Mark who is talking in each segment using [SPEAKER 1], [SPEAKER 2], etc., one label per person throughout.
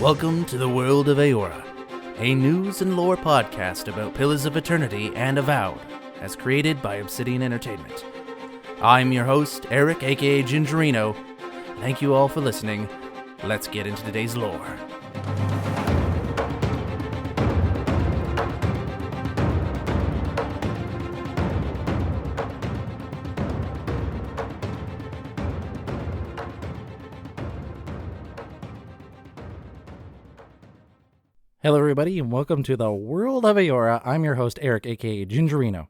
[SPEAKER 1] Welcome to the World of Eora, a news and lore podcast about Pillars of Eternity and Avowed, as created by Obsidian Entertainment. I'm your host, Eric, aka Gingerino. Thank you all for listening. Let's get into today's lore. Hello everybody, and welcome to the World of Eora. I'm your host, Eric, aka Gingerino.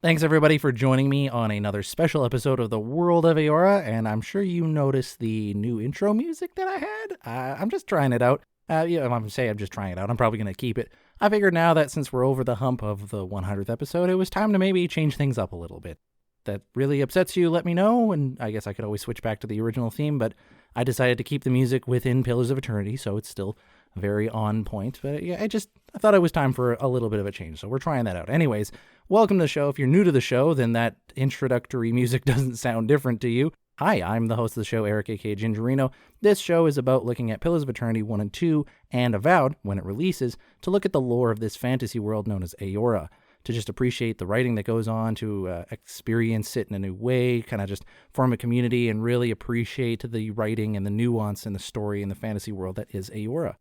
[SPEAKER 1] Thanks everybody for joining me on another special episode of the World of Eora, and I'm sure you noticed the new intro music that I had. I'm just trying it out. I'm just trying it out. I'm probably going to keep it. I figured now that since we're over the hump of the 100th episode, it was time to maybe change things up a little bit. That really upsets you, let me know, and I guess I could always switch back to the original theme, but I decided to keep the music within Pillars of Eternity, so it's still very on point. But yeah, I thought it was time for a little bit of a change, so we're trying that out. Anyways, welcome to the show. If you're new to the show, then that introductory music doesn't sound different to you. Hi, I'm the host of the show, Eric, aka Gingerino. This show is about looking at Pillars of Eternity 1 and 2, and Avowed, when it releases, to look at the lore of this fantasy world known as Eora, to just appreciate the writing that goes on, to experience it in a new way, kind of just form a community and really appreciate the writing and the nuance and the story in the fantasy world that is Eora.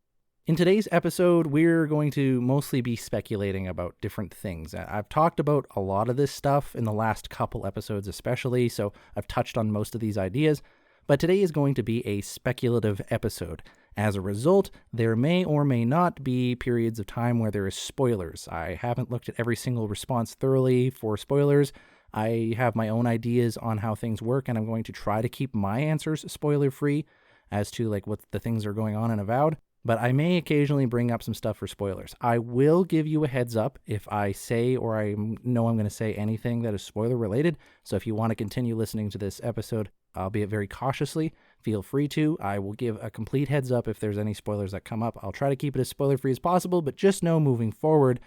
[SPEAKER 1] In today's episode, we're going to mostly be speculating about different things. I've talked about a lot of this stuff in the last couple episodes especially, so I've touched on most of these ideas, but today is going to be a speculative episode. As a result, there may or may not be periods of time where there is spoilers. I haven't looked at every single response thoroughly for spoilers. I have my own ideas on how things work, and I'm going to try to keep my answers spoiler-free as to what the things are going on in Avowed. But I may occasionally bring up some stuff for spoilers. I will give you a heads up if I say or I know I'm going to say anything that is spoiler related. So if you want to continue listening to this episode, albeit very cautiously, feel free to. I will give a complete heads up if there's any spoilers that come up. I'll try to keep it as spoiler free as possible, but just know moving forward,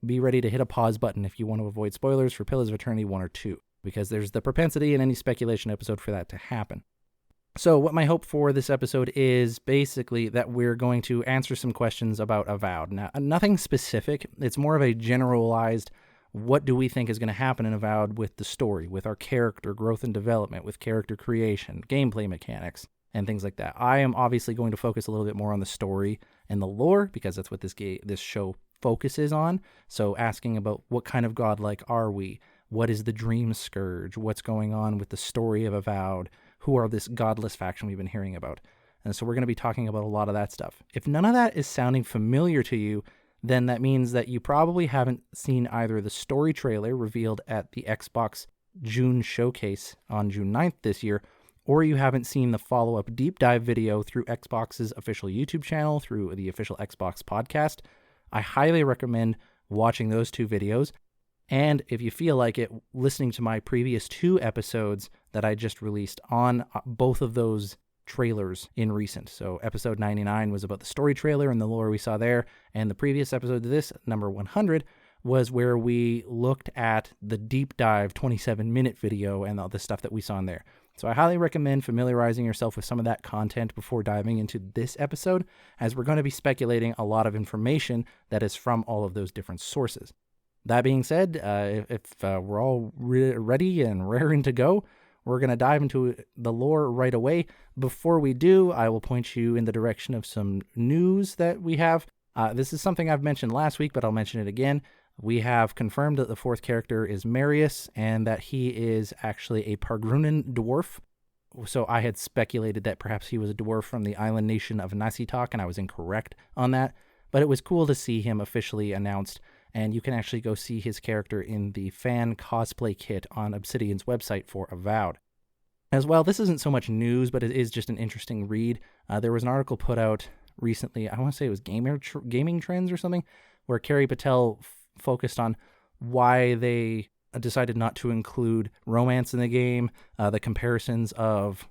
[SPEAKER 1] be ready to hit a pause button if you want to avoid spoilers for Pillars of Eternity 1 or 2, because there's the propensity in any speculation episode for that to happen. So what my hope for this episode is basically that we're going to answer some questions about Avowed. Now, nothing specific. It's more of a generalized, what do we think is going to happen in Avowed with the story, with our character growth and development, with character creation, gameplay mechanics, and things like that. I am obviously going to focus a little bit more on the story and the lore, because that's what this show focuses on. So asking about what kind of godlike are we? What is the Dream Scourge? What's going on with the story of Avowed? Who are this godless faction we've been hearing about? And so we're going to be talking about a lot of that stuff. If none of that is sounding familiar to you, then that means that you probably haven't seen either the story trailer revealed at the Xbox June showcase on June 9th this year, or you haven't seen the follow-up deep dive video through Xbox's official YouTube channel, through the official Xbox podcast. I highly recommend watching those two videos. And if you feel like it, listening to my previous 2 episodes that I just released on both of those trailers in recent. So episode 99 was about the story trailer and the lore we saw there. And the previous episode of this, number 100, was where we looked at the deep dive 27-minute video and all the stuff that we saw in there. So I highly recommend familiarizing yourself with some of that content before diving into this episode, as we're going to be speculating a lot of information that is from all of those different sources. That being said, if we're all ready and raring to go, we're going to dive into the lore right away. Before we do, I will point you in the direction of some news that we have. This is something I've mentioned last week, but I'll mention it again. We have confirmed that the 4th character is Marius, and that he is actually a Pargrunan dwarf. So I had speculated that perhaps he was a dwarf from the island nation of Nasitok, and I was incorrect on that. But it was cool to see him officially announced. And you can actually go see his character in the fan cosplay kit on Obsidian's website for Avowed. As well, this isn't so much news, but it is just an interesting read. There was an article put out recently, I want to say it was Gaming Trends or something, where Carrie Patel focused on why they decided not to include romance in the game, the comparisons of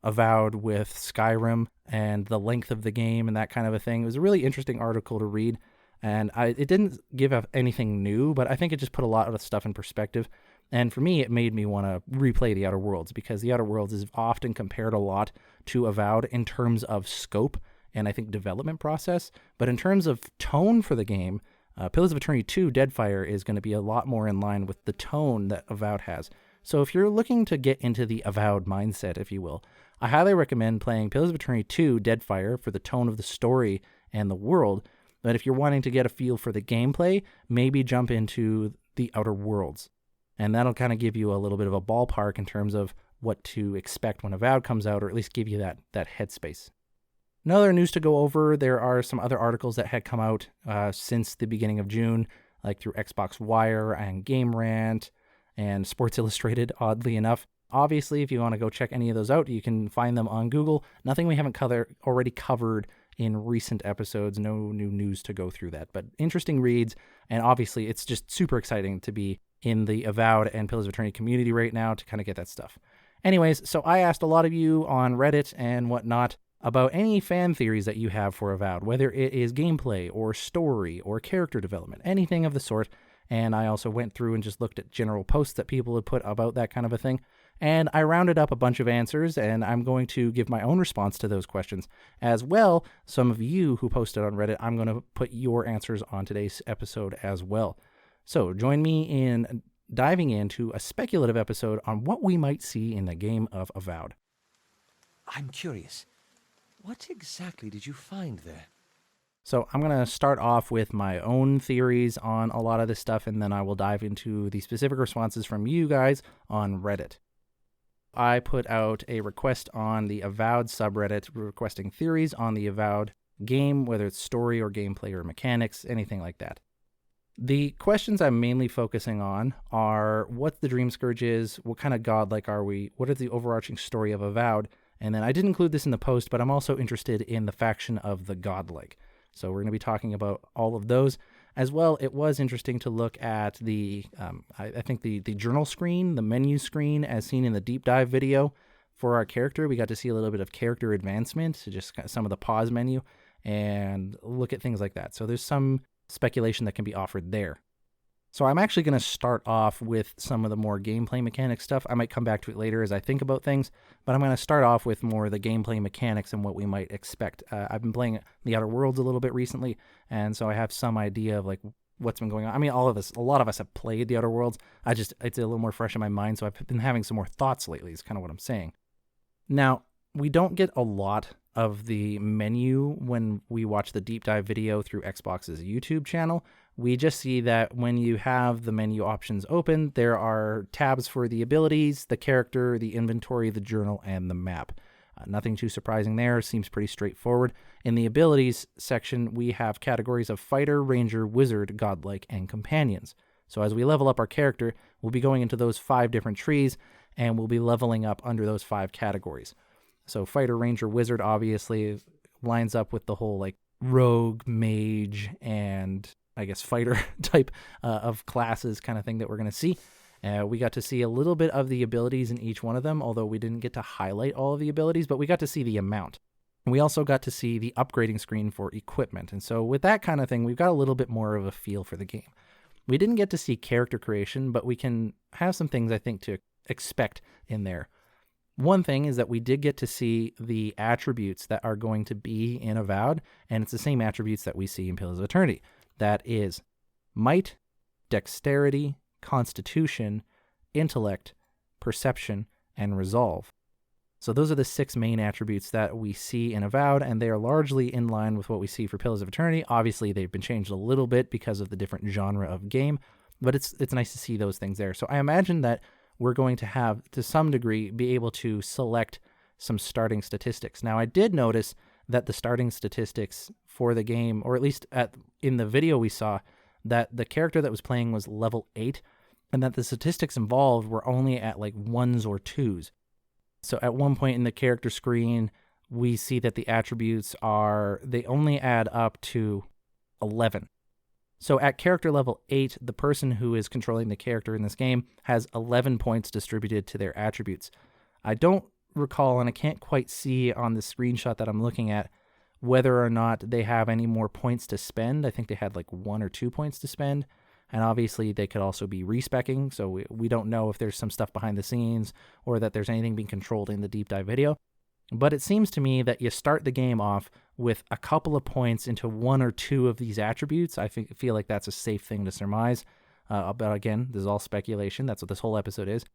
[SPEAKER 1] Avowed with Skyrim, and the length of the game and that kind of a thing. It was a really interesting article to read. And it didn't give up anything new, but I think it just put a lot of stuff in perspective. And for me, it made me want to replay The Outer Worlds, because The Outer Worlds is often compared a lot to Avowed in terms of scope and I think development process. But in terms of tone for the game, Pillars of Eternity 2 Deadfire is going to be a lot more in line with the tone that Avowed has. So if you're looking to get into the Avowed mindset, if you will, I highly recommend playing Pillars of Eternity 2 Deadfire for the tone of the story and the world. But if you're wanting to get a feel for the gameplay, maybe jump into the Outer Worlds. And that'll kind of give you a little bit of a ballpark in terms of what to expect when Avowed comes out, or at least give you that headspace. Another news to go over, there are some other articles that had come out since the beginning of June, like through Xbox Wire and Game Rant and Sports Illustrated, oddly enough. Obviously, if you want to go check any of those out, you can find them on Google. Nothing we haven't already covered in recent episodes. No new news to go through that, but interesting reads. And obviously, it's just super exciting to be in the Avowed and Pillars of Eternity community right now to kind of get that stuff. Anyways, so I asked a lot of you on Reddit and whatnot about any fan theories that you have for Avowed, whether it is gameplay or story or character development, anything of the sort. And I also went through and just looked at general posts that people had put about that kind of a thing. And I rounded up a bunch of answers, and I'm going to give my own response to those questions. As well, some of you who posted on Reddit, I'm going to put your answers on today's episode as well. So join me in diving into a speculative episode on what we might see in the game of Avowed.
[SPEAKER 2] I'm curious. What exactly did you find there?
[SPEAKER 1] So I'm going to start off with my own theories on a lot of this stuff, and then I will dive into the specific responses from you guys on Reddit. I put out a request on the Avowed subreddit requesting theories on the Avowed game, whether it's story or gameplay or mechanics, anything like that. The questions I'm mainly focusing on are what the Dream Scourge is, what kind of godlike are we, what is the overarching story of Avowed, and then I didn't include this in the post, but I'm also interested in the faction of the godlike. So we're going to be talking about all of those. As well, it was interesting to look at the, I think the journal screen, the menu screen, as seen in the deep dive video for our character. We got to see a little bit of character advancement, so just some of the pause menu, and look at things like that. So there's some speculation that can be offered there. So I'm actually going to start off with some of the more gameplay mechanic stuff. I might come back to it later as I think about things, but I'm going to start off with more of the gameplay mechanics and what we might expect. I've been playing the Outer Worlds a little bit recently, and so I have some idea of like what's been going on. I mean, a lot of us have played the Outer Worlds. It's a little more fresh in my mind, so I've been having some more thoughts lately is kind of what I'm saying. Now, we don't get a lot of the menu when we watch the deep dive video through Xbox's YouTube channel. We just see that when you have the menu options open, there are tabs for the abilities, the character, the inventory, the journal, and the map. Nothing too surprising there. Seems pretty straightforward. In the abilities section, we have categories of fighter, ranger, wizard, godlike, and companions. So as we level up our character, we'll be going into those 5 different trees, and we'll be leveling up under those 5 categories. So fighter, ranger, wizard obviously lines up with the whole like rogue, mage, and I guess fighter type of classes kind of thing that we're going to see. We got to see a little bit of the abilities in each one of them, although we didn't get to highlight all of the abilities, but we got to see the amount. We also got to see the upgrading screen for equipment. And so with that kind of thing, we've got a little bit more of a feel for the game. We didn't get to see character creation, but we can have some things I think to expect in there. One thing is that we did get to see the attributes that are going to be in Avowed, and it's the same attributes that we see in Pillars of Eternity. That is might, dexterity, constitution, intellect, perception, and resolve. So those are the 6 main attributes that we see in Avowed, and they are largely in line with what we see for Pillars of Eternity. Obviously, they've been changed a little bit because of the different genre of game, but it's nice to see those things there. So I imagine that we're going to have, to some degree, be able to select some starting statistics. Now, I did notice that the starting statistics for the game, or at least in the video we saw, that the character that was playing was level 8, and that the statistics involved were only at like 1s or 2s. So at one point in the character screen, we see that the attributes they only add up to 11. So at character level 8, the person who is controlling the character in this game has 11 points distributed to their attributes. I don't recall, and I can't quite see on the screenshot that I'm looking at, whether or not they have any more points to spend. I think they had like 1 or 2 points to spend. And obviously they could also be respecking, so we don't know if there's some stuff behind the scenes or that there's anything being controlled in the deep dive video. But it seems to me that you start the game off with a couple of points into one or two of these attributes. I feel like that's a safe thing to surmise. But again, this is all speculation. That's what this whole episode is.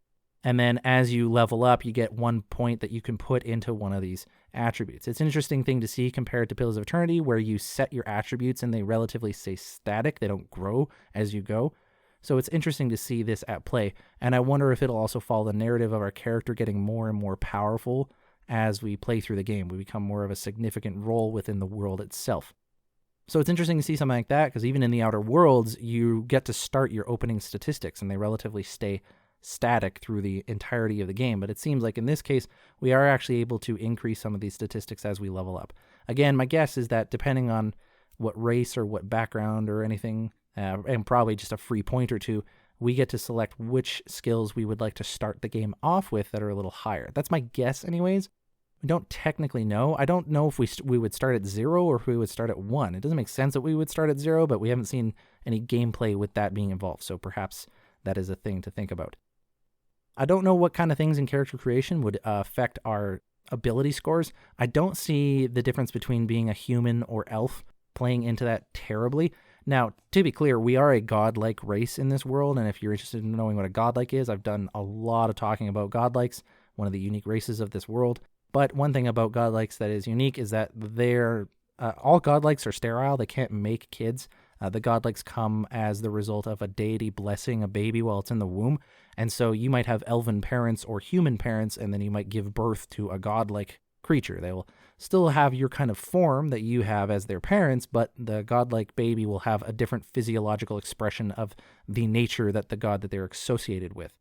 [SPEAKER 1] And then as you level up, you get 1 point that you can put into one of these attributes. It's an interesting thing to see compared to Pillars of Eternity, where you set your attributes and they relatively stay static. They don't grow as you go. So it's interesting to see this at play. And I wonder if it'll also follow the narrative of our character getting more and more powerful as we play through the game. We become more of a significant role within the world itself. So it's interesting to see something like that, because even in the Outer Worlds, you get to start your opening statistics and they relatively stay static through the entirety of the game. But it seems like in this case, we are actually able to increase some of these statistics as we level up. Again, my guess is that depending on what race or what background or anything, and probably just a free point or two, we get to select which skills we would like to start the game off with that are a little higher. That's my guess anyways. We don't technically know. I don't know if we would start at 0 or if we would start at 1. It doesn't make sense that we would start at 0, but we haven't seen any gameplay with that being involved, so perhaps that is a thing to think about. I don't know what kind of things in character creation would affect our ability scores. I don't see the difference between being a human or elf playing into that terribly. Now, to be clear, we are a godlike race in this world, and if you're interested in knowing what a godlike is, I've done a lot of talking about godlikes, one of the unique races of this world. But one thing about godlikes that is unique is that they're all godlikes are sterile. They can't make kids. The godlikes come as the result of a deity blessing a baby while it's in the womb. And so you might have elven parents or human parents, and then you might give birth to a godlike creature. They will still have your kind of form that you have as their parents, but the godlike baby will have a different physiological expression of the nature that the god that they're associated with.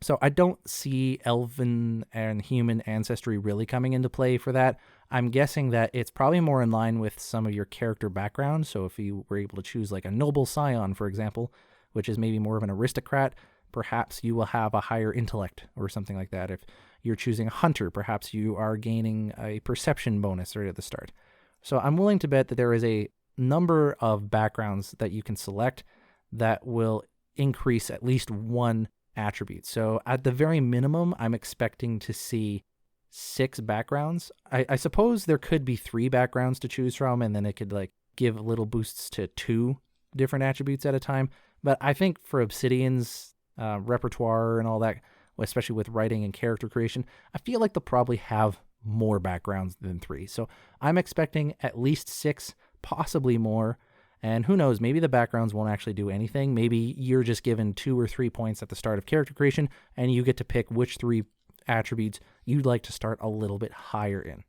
[SPEAKER 1] So I don't see elven and human ancestry really coming into play for that. I'm guessing that it's probably more in line with some of your character background. So if you were able to choose like a noble scion, for example, which is maybe more of an aristocrat, perhaps you will have a higher intellect or something like that. If you're choosing a hunter, perhaps you are gaining a perception bonus right at the start. So I'm willing to bet that there is a number of backgrounds that you can select that will increase at least one attribute. So at the very minimum, I'm expecting to see 6 backgrounds. I suppose there could be 3 backgrounds to choose from, and then it could like give little boosts to 2 different attributes at a time. But I think for Obsidian's repertoire and all that, especially with writing and character creation, I feel like they'll probably have more backgrounds than 3. So I'm expecting at least 6, possibly more. And who knows, maybe the backgrounds won't actually do anything. Maybe you're just given 2 or 3 points at the start of character creation, and you get to pick which 3 attributes you'd like to start a little bit higher in.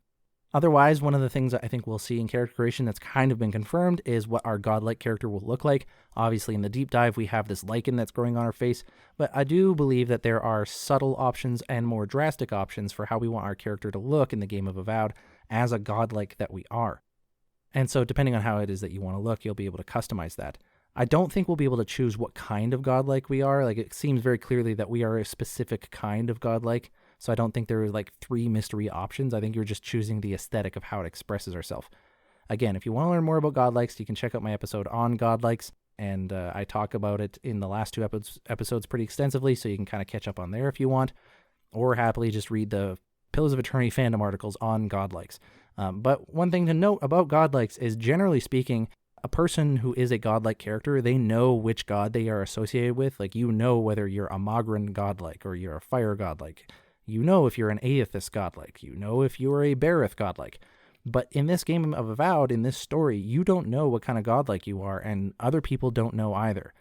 [SPEAKER 1] Otherwise, one of the things that I think we'll see in character creation that's kind of been confirmed is what our godlike character will look like. Obviously, in the deep dive, we have this lichen that's growing on our face, but I do believe that there are subtle options and more drastic options for how we want our character to look in the game of Avowed as a godlike that we are. And so depending on how it is that you want to look, you'll be able to customize that. I don't think we'll be able to choose what kind of godlike we are. Like, it seems very clearly that we are a specific kind of godlike. So I don't think there are like 3 mystery options. I think you're just choosing the aesthetic of how it expresses ourselves. Again, if you want to learn more about godlikes, you can check out my episode on godlikes. And I talk about it in the last 2 episodes pretty extensively, so you can kind of catch up on there if you want. Or happily just read the Pillars of Eternity fandom articles on godlikes. But one thing to note about godlikes is, generally speaking, a person who is a godlike character, they know which god they are associated with. Like, you know whether you're a Mogren godlike or you're a fire godlike. You know if you're an Aethys godlike. You know if you're a Berith godlike. But in this game of Avowed, in this story, you don't know what kind of godlike you are, and other people don't know either.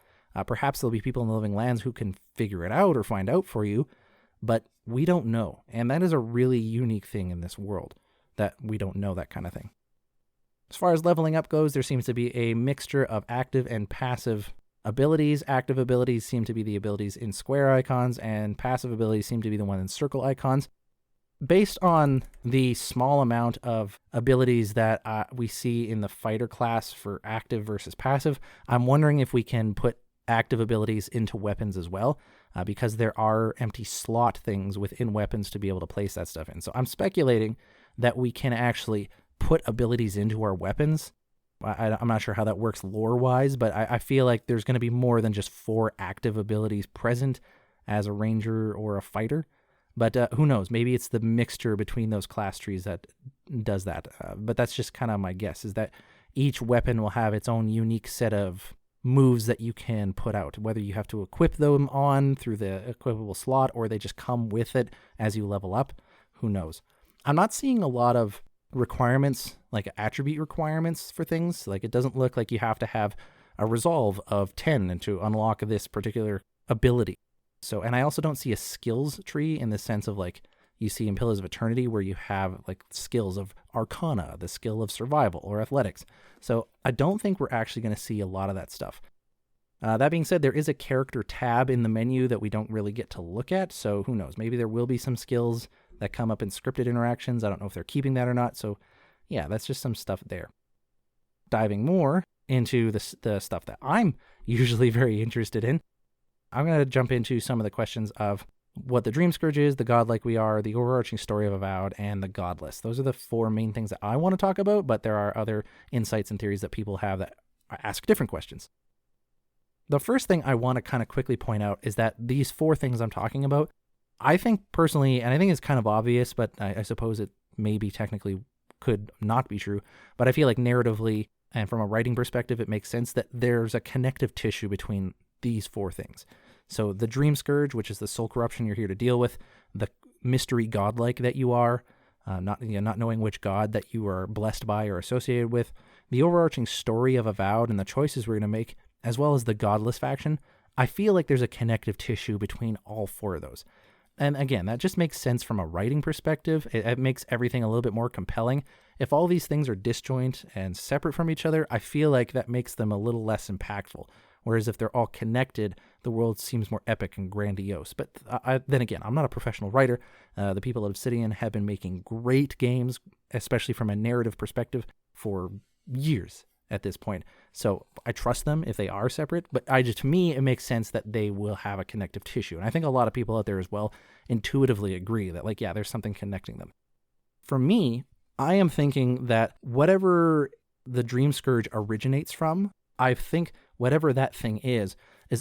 [SPEAKER 1] Perhaps there'll be people in the Living Lands who can figure it out or find out for you, but we don't know. And that is a really unique thing in this world, that we don't know that kind of thing. As far as leveling up goes, there seems to be a mixture of active and passive abilities. Active abilities seem to be the abilities in square icons, and passive abilities seem to be the one in circle icons. Based on the small amount of abilities that we see in the fighter class for active versus passive, I'm wondering if we can put active abilities into weapons as well, because there are empty slot things within weapons to be able to place that stuff in. So I'm speculating that we can actually put abilities into our weapons. I'm not sure how that works lore-wise, but I feel like there's going to be more than just 4 active abilities present as a ranger or a fighter. But who knows? Maybe it's the mixture between those class trees that does that. But that's just kind of my guess, is that each weapon will have its own unique set of moves that you can put out, whether you have to equip them on through the equipable slot or they just come with it as you level up. Who knows? I'm not seeing a lot of requirements, like attribute requirements for things. Like, it doesn't look like you have to have a resolve of 10 and to unlock this particular ability. So, and I also don't see a skills tree in the sense of like you see in Pillars of Eternity, where you have like skills of Arcana, the skill of survival or athletics. So I don't think we're actually going to see a lot of that stuff. That being said, there is a character tab in the menu that we don't really get to look at. So who knows? Maybe there will be some skills that come up in scripted interactions. I don't know if they're keeping that or not. So yeah, that's just some stuff there. Diving more into the stuff that I'm usually very interested in, I'm going to jump into some of the questions of what the Dream Scourge is, the godlike we are, the overarching story of Avowed, and the godless. Those are the four main things that I want to talk about, but there are other insights and theories that people have that ask different questions. The first thing I want to kind of quickly point out is that these four things I'm talking about, I think personally, and I think it's kind of obvious, but I suppose it maybe technically could not be true, but I feel like narratively and from a writing perspective, it makes sense that there's a connective tissue between these four things. So the Dream Scourge, which is the soul corruption you're here to deal with, the mystery godlike that you are, not knowing which god that you are blessed by or associated with, the overarching story of Avowed and the choices we're going to make, as well as the godless faction, I feel like there's a connective tissue between all four of those. And again, that just makes sense from a writing perspective. It makes everything a little bit more compelling. If all these things are disjoint and separate from each other, I feel like that makes them a little less impactful. Whereas if they're all connected, the world seems more epic and grandiose. But then again, I'm not a professional writer. The people at Obsidian have been making great games, especially from a narrative perspective, for years at this point. So I trust them if they are separate. But to me, it makes sense that they will have a connective tissue. And I think a lot of people out there as well intuitively agree that, like, yeah, there's something connecting them. For me, I am thinking that whatever the Dream Scourge originates from, I think whatever that thing is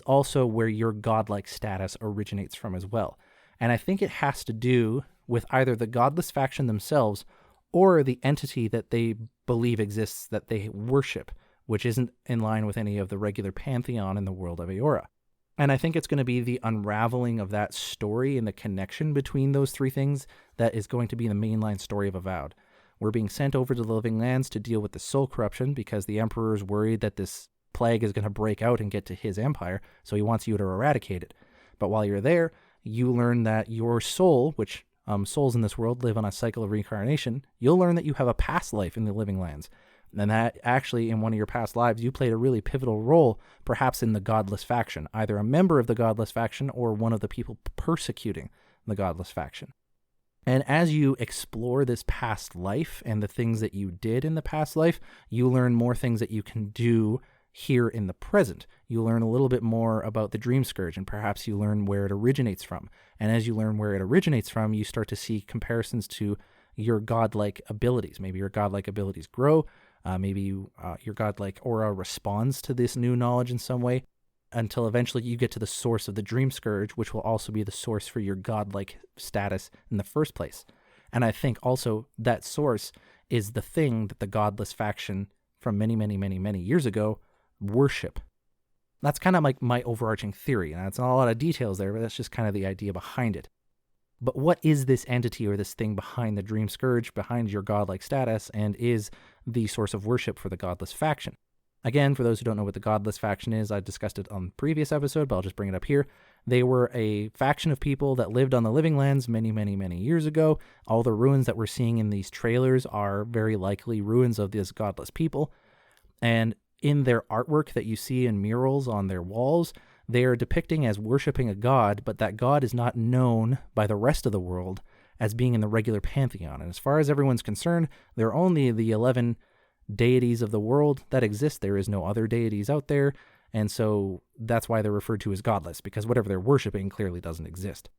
[SPEAKER 1] also where your godlike status originates from as well. And I think it has to do with either the godless faction themselves or the entity that they believe exists that they worship, which isn't in line with any of the regular pantheon in the world of Eora. And I think it's going to be the unraveling of that story and the connection between those three things that is going to be the mainline story of Avowed. We're being sent over to the Living Lands to deal with the soul corruption because the Emperor is worried that this plague is going to break out and get to his empire, so he wants you to eradicate it. But while you're there, you learn that your soul, which souls in this world live on a cycle of reincarnation, you'll learn that you have a past life in the Living Lands. And that actually, in one of your past lives, you played a really pivotal role, perhaps in the Godless faction, either a member of the Godless faction or one of the people persecuting the Godless faction. And as you explore this past life and the things that you did in the past life, you learn more things that you can do here in the present. You learn a little bit more about the Dream Scourge, and perhaps you learn where it originates from. And as you learn where it originates from, you start to see comparisons to your godlike abilities. Maybe your godlike abilities grow. Maybe your godlike aura responds to this new knowledge in some way, until eventually you get to the source of the Dream Scourge, which will also be the source for your godlike status in the first place. And I think also that source is the thing that the godless faction from many, many, many, many years ago worship. That's kind of like my overarching theory. And it's not a lot of details there, but that's just kind of the idea behind it. But what is this entity or this thing behind the Dream Scourge, behind your godlike status, and is the source of worship for the godless faction? Again, for those who don't know what the godless faction is, I discussed it on the previous episode, but I'll just bring it up here. They were a faction of people that lived on the Living Lands many, many, many years ago. All the ruins that we're seeing in these trailers are very likely ruins of this godless people. And in their artwork that you see in murals on their walls, they are depicting as worshiping a god, but that god is not known by the rest of the world as being in the regular pantheon. And as far as everyone's concerned, there are only the 11 deities of the world that exist. There is no other deities out there, and so that's why they're referred to as godless, because whatever they're worshiping clearly doesn't exist.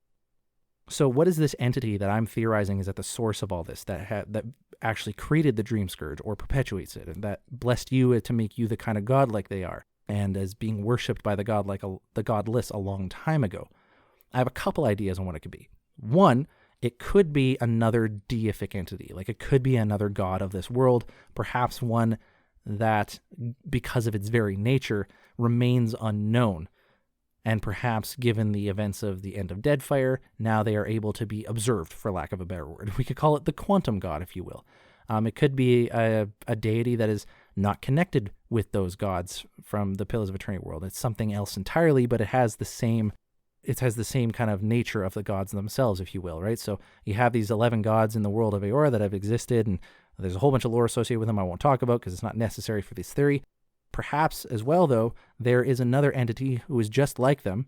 [SPEAKER 1] So what is this entity that I'm theorizing is at the source of all this, that actually created the Dream Scourge or perpetuates it, and that blessed you to make you the kind of god like they are, and as being worshipped by the godless a long time ago? I have a couple ideas on what it could be. One, it could be another deific entity, like it could be another god of this world, perhaps one that, because of its very nature, remains unknown. And perhaps, given the events of the end of Deadfire, now they are able to be observed, for lack of a better word. We could call it the quantum god, if you will. It could be a deity that is not connected with those gods from the Pillars of Eternity world. It's something else entirely, but it has the same kind of nature of the gods themselves, if you will, right? So you have these 11 gods in the world of Eora that have existed, and there's a whole bunch of lore associated with them I won't talk about because it's not necessary for this theory. Perhaps as well, though, there is another entity who is just like them.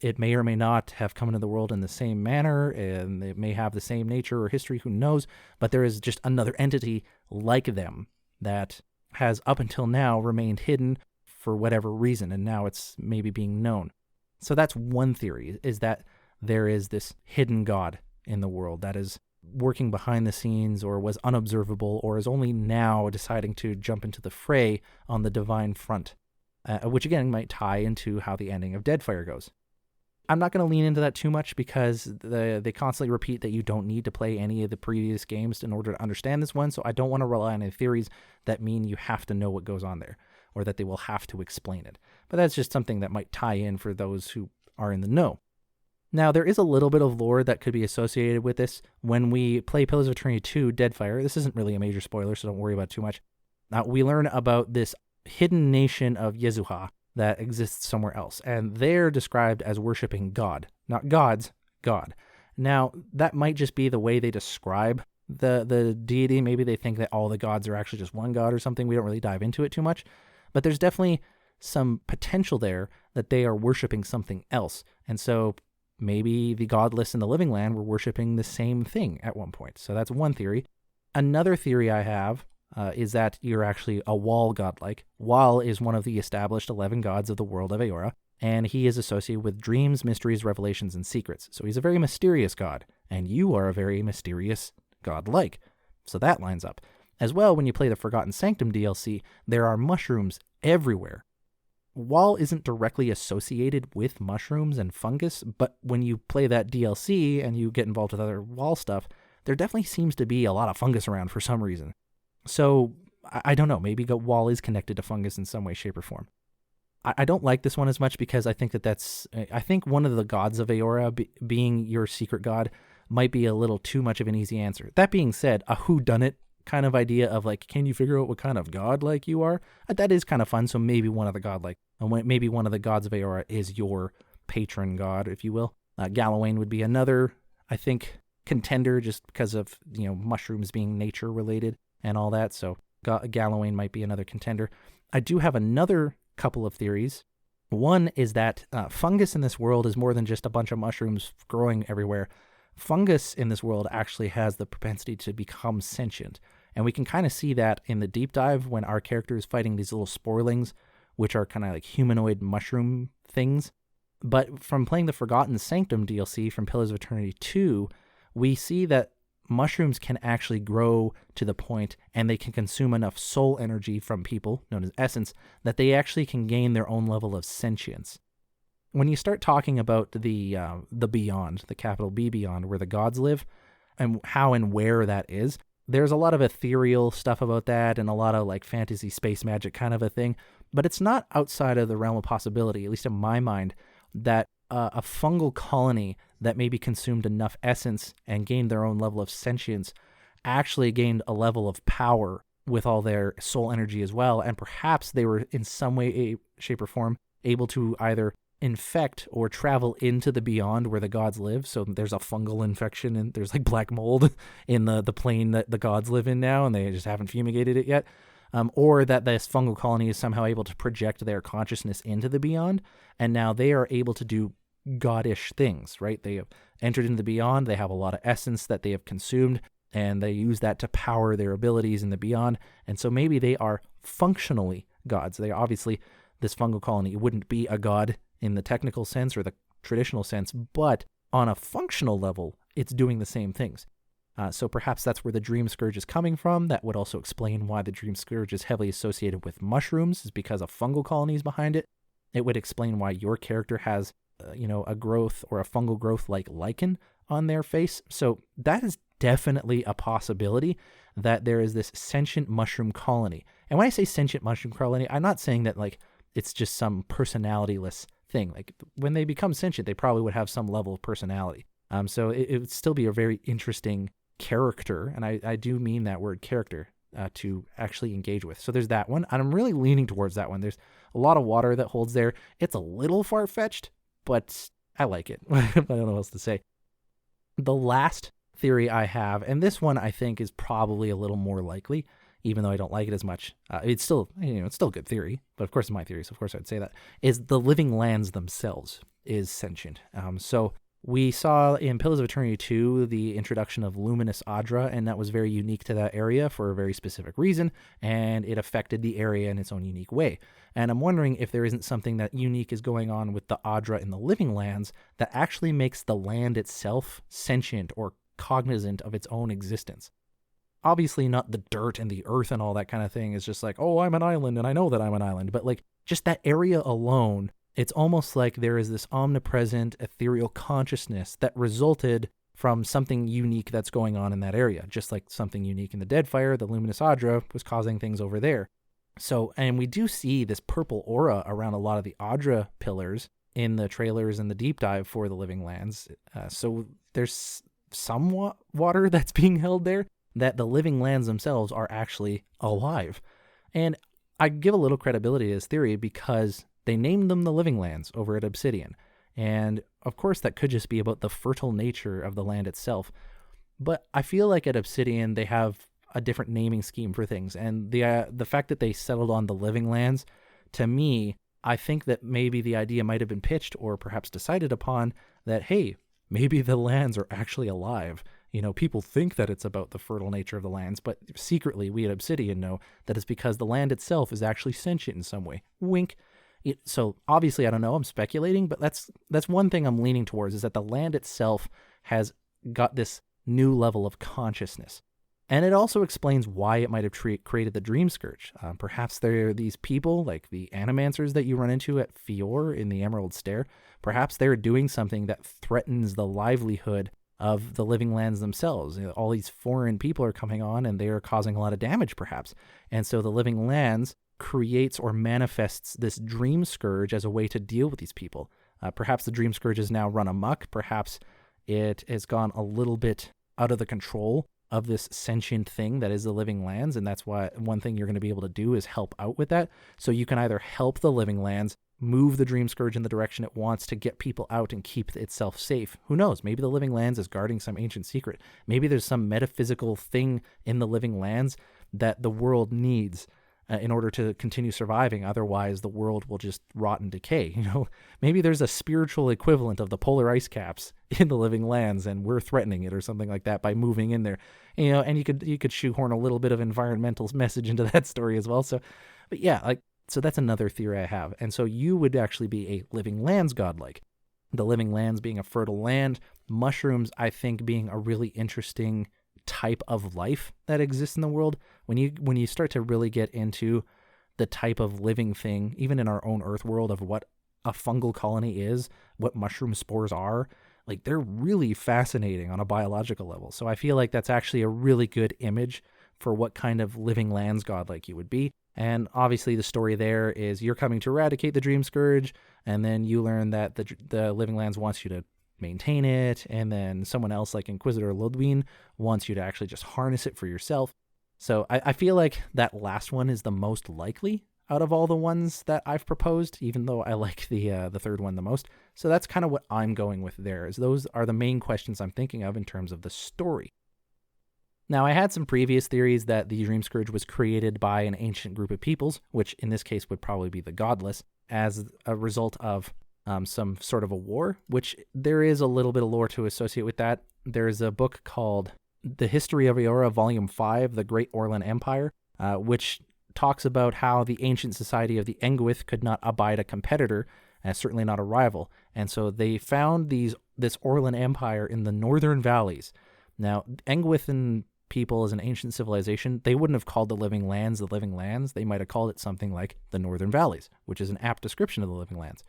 [SPEAKER 1] It may or may not have come into the world in the same manner, and it may have the same nature or history, who knows, but there is just another entity like them that has up until now remained hidden for whatever reason, and now it's maybe being known. So that's one theory, is that there is this hidden god in the world that is working behind the scenes or was unobservable or is only now deciding to jump into the fray on the divine front, which again might tie into how the ending of Deadfire goes. I'm not going to lean into that too much because they constantly repeat that you don't need to play any of the previous games in order to understand this one, so I don't want to rely on any theories that mean you have to know what goes on there or that they will have to explain it. But that's just something that might tie in for those who are in the know. Now, there is a little bit of lore that could be associated with this. When we play Pillars of Eternity 2, Deadfire, this isn't really a major spoiler, so don't worry about it too much. We learn about this hidden nation of Yezuha that exists somewhere else, and they're described as worshiping God. Not gods, God. Now, that might just be the way they describe the deity. Maybe they think that all the gods are actually just one god or something. We don't really dive into it too much. But there's definitely some potential there that they are worshiping something else. And so maybe the godless in the Living Land were worshiping the same thing at one point. So that's one theory. Another theory I have is that you're actually a Wall godlike. Wall is one of the established 11 gods of the world of Eora, and he is associated with dreams, mysteries, revelations, and secrets. So he's a very mysterious god, and you are a very mysterious godlike. So that lines up. As well, when you play the Forgotten Sanctum DLC, there are mushrooms everywhere. Wall isn't directly associated with mushrooms and fungus, but when you play that DLC and you get involved with other Wall stuff, there definitely seems to be a lot of fungus around for some reason. So, I don't know, maybe Wall is connected to fungus in some way, shape, or form. I don't like this one as much because I think I think one of the gods of Eora being your secret god might be a little too much of an easy answer. That being said, a whodunit kind of idea of like, can you figure out what kind of god like you are? That is kind of fun. So maybe one of the maybe one of the gods of Eora is your patron god, if you will. Galawain would be another, I think, contender just because of, mushrooms being nature related and all that. So Galawain might be another contender. I do have another couple of theories. One is that fungus in this world is more than just a bunch of mushrooms growing everywhere. Fungus in this world actually has the propensity to become sentient. And we can kind of see that in the deep dive when our character is fighting these little sporelings, which are kind of like humanoid mushroom things. But from playing the Forgotten Sanctum DLC from Pillars of Eternity 2, we see that mushrooms can actually grow to the point and they can consume enough soul energy from people, known as essence, that they actually can gain their own level of sentience. When you start talking about the beyond, the capital B beyond, where the gods live, and how and where that is, there's a lot of ethereal stuff about that and a lot of like fantasy space magic kind of a thing, but it's not outside of the realm of possibility, at least in my mind, that a fungal colony that maybe consumed enough essence and gained their own level of sentience actually gained a level of power with all their soul energy as well, and perhaps they were in some way, shape, or form able to either infect or travel into the beyond where the gods live. So there's a fungal infection and there's like black mold in the plane that the gods live in now, and they just haven't fumigated it yet. Or that this fungal colony is somehow able to project their consciousness into the beyond, and now they are able to do goddish things, right? They have entered into the beyond, they have a lot of essence that they have consumed, and they use that to power their abilities in the beyond, and so maybe they are functionally gods. They obviously, this fungal colony wouldn't be a god in the technical sense or the traditional sense, but on a functional level, it's doing the same things. So perhaps that's where the Dream Scourge is coming from. That would also explain why the Dream Scourge is heavily associated with mushrooms, is because of fungal colonies behind it. It would explain why your character has a growth or a fungal growth like lichen on their face. So that is definitely a possibility that there is this sentient mushroom colony. And when I say sentient mushroom colony, I'm not saying that like it's just some personalityless thing. Like when they become sentient, they probably would have some level of personality. So it would still be a very interesting character, and I do mean that word character, to actually engage with. So there's that one, and I'm really leaning towards that one. There's a lot of water that holds there. It's a little far-fetched, but I like it. I don't know what else to say. The last theory I have, and this one I think is probably a little more likely, even though I don't like it as much. It's still, it's still a good theory, but of course it's my theory, so of course I'd say that, is the living lands themselves is sentient. So we saw in Pillars of Eternity 2 the introduction of luminous Adra, and that was very unique to that area for a very specific reason, and it affected the area in its own unique way. And I'm wondering if there isn't something that unique is going on with the Adra in the living lands that actually makes the land itself sentient or cognizant of its own existence. Obviously not the dirt and the earth and all that kind of thing is just like, oh, I'm an island and I know that I'm an island, but like just that area alone, it's almost like there is this omnipresent ethereal consciousness that resulted from something unique that's going on in that area. Just like something unique in the Deadfire, the luminous Adra was causing things over there. So, and we do see this purple aura around a lot of the Adra pillars in the trailers and the deep dive for the Living Lands. So there's some water that's being held there, that the Living Lands themselves are actually alive. And I give a little credibility to this theory because they named them the Living Lands over at Obsidian. And of course, that could just be about the fertile nature of the land itself. But I feel like at Obsidian, they have a different naming scheme for things. And the fact that they settled on the Living Lands, to me, I think that maybe the idea might have been pitched or perhaps decided upon that, hey, maybe the lands are actually alive. People think that it's about the fertile nature of the lands, but secretly we at Obsidian know that it's because the land itself is actually sentient in some way. Wink. So obviously, I don't know, I'm speculating, but that's one thing I'm leaning towards, is that the land itself has got this new level of consciousness. And it also explains why it might have created the Dream Scourge. Perhaps there are these people, like the animancers that you run into at Fior in the Emerald Stair. Perhaps they're doing something that threatens the livelihood of the Living Lands themselves. All these foreign people are coming on, and they are causing a lot of damage, perhaps. And so the Living Lands creates or manifests this Dream Scourge as a way to deal with these people. Perhaps the Dream Scourge has now run amok. Perhaps it has gone a little bit out of the control of this sentient thing that is the Living Lands, and that's why one thing you're going to be able to do is help out with that. So you can either help the Living Lands move the Dream Scourge in the direction it wants to get people out and keep itself safe. Who knows? Maybe the Living Lands is guarding some ancient secret. Maybe there's some metaphysical thing in the Living Lands that the world needs in order to continue surviving. Otherwise, the world will just rot and decay. Maybe there's a spiritual equivalent of the polar ice caps in the Living Lands, and we're threatening it or something like that by moving in there. And you could shoehorn a little bit of environmental message into that story as well. So, but yeah, so that's another theory I have. And so you would actually be a Living Lands godlike. The Living Lands being a fertile land, mushrooms, I think, being a really interesting type of life that exists in the world. When you start to really get into the type of living thing, even in our own Earth world, of what a fungal colony is, what mushroom spores are, like they're really fascinating on a biological level. So I feel like that's actually a really good image for what kind of Living Lands godlike you would be. And obviously the story there is you're coming to eradicate the Dream Scourge, and then you learn that the Living Lands wants you to maintain it, and then someone else like Inquisitor Ludwig wants you to actually just harness it for yourself. So I feel like that last one is the most likely out of all the ones that I've proposed, even though I like the third one the most. So that's kind of what I'm going with there, is those are the main questions I'm thinking of in terms of the story. Now, I had some previous theories that the Dream Scourge was created by an ancient group of peoples, which in this case would probably be the Godless, as a result of some sort of a war, which there is a little bit of lore to associate with that. There's a book called The History of Eora, Volume 5, The Great Orlan Empire, which talks about how the ancient society of the Engwith could not abide a competitor, certainly not a rival. And so they found this Orlan Empire in the northern valleys. Now, Engwithan people as an ancient civilization, they wouldn't have called the Living Lands the Living Lands. They might have called it something like the Northern Valleys, which is an apt description of the Living Lands.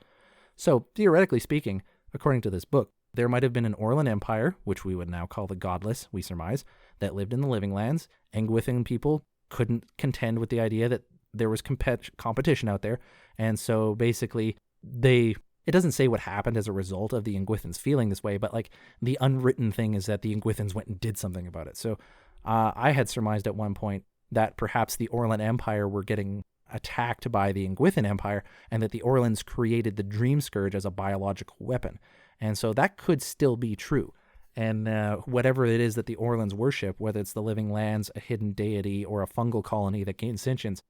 [SPEAKER 1] So, theoretically speaking, according to this book, there might have been an Orlan Empire, which we would now call the Godless, we surmise, that lived in the Living Lands. Engwithan people couldn't contend with the idea that there was competition out there. And so basically, it doesn't say what happened as a result of the Engwithans feeling this way, but like the unwritten thing is that the Engwithans went and did something about it. So I had surmised at one point that perhaps the Orlan Empire were getting attacked by the Engwithan Empire, and that the Orlans created the Dream Scourge as a biological weapon. And so that could still be true. And whatever it is that the Orlans worship, whether it's the Living Lands, a hidden deity, or a fungal colony that gains sentience,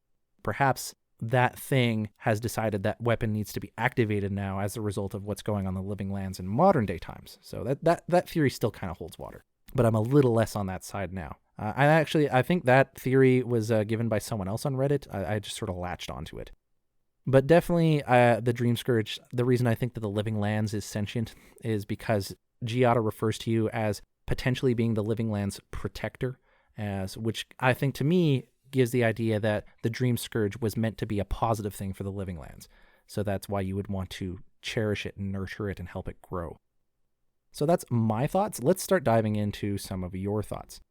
[SPEAKER 1] perhaps that thing has decided that weapon needs to be activated now as a result of what's going on in the Living Lands in modern day times. So that theory still kind of holds water. But I'm a little less on that side now. I think that theory was given by someone else on Reddit. I just sort of latched onto it. But definitely the Dream Scourge, the reason I think that the Living Lands is sentient is because Giada refers to you as potentially being the Living Lands protector, which I think to me gives the idea that the Dream Scourge was meant to be a positive thing for the Living Lands. So that's why you would want to cherish it and nurture it and help it grow. So that's my thoughts. Let's start diving into some of your thoughts.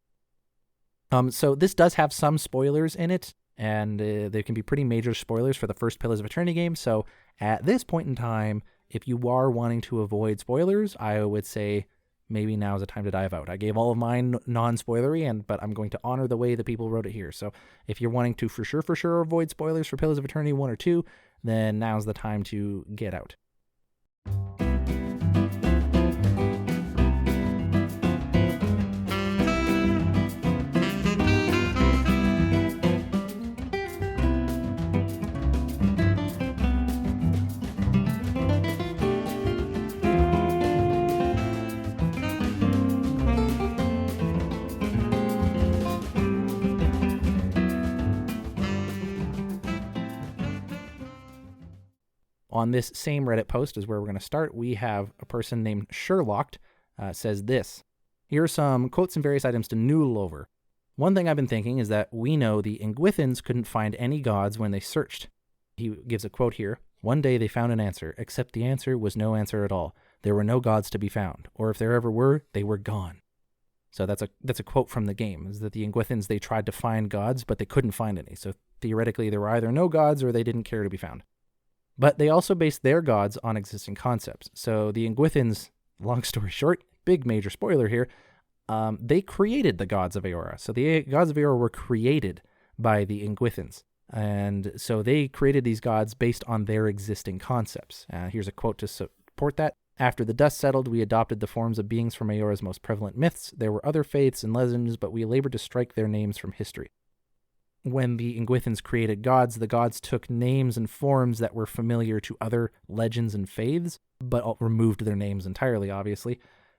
[SPEAKER 1] So this does have some spoilers in it, and there can be pretty major spoilers for the first Pillars of Eternity game. So at this point in time, if you are wanting to avoid spoilers, I would say maybe now is the time to dive out. I gave all of mine non-spoilery, but I'm going to honor the way the people wrote it here. So if you're wanting to for sure avoid spoilers for Pillars of Eternity 1 or 2, then now's the time to get out. On this same Reddit post is where we're going to start. We have a person named Sherlock says this. Here are some quotes and various items to noodle over. One thing I've been thinking is that we know the Engwithans couldn't find any gods when they searched. He gives a quote here. One day they found an answer, except the answer was no answer at all. There were no gods to be found, or if there ever were, they were gone. So that's a quote from the game, is that the Engwithans, they tried to find gods, but they couldn't find any. So theoretically, there were either no gods or they didn't care to be found. But they also based their gods on existing concepts. So the Engwithans, long story short, big major spoiler here, they created the gods of Eora. So the gods of Eora were created by the Engwithans. And so they created these gods based on their existing concepts. Here's a quote to support that. After the dust settled, we adopted the forms of beings from Eora's most prevalent myths. There were other faiths and legends, but we labored to strike their names from history. When the Engwithans created gods, the gods took names and forms that were familiar to other legends and faiths, but removed their names entirely, obviously.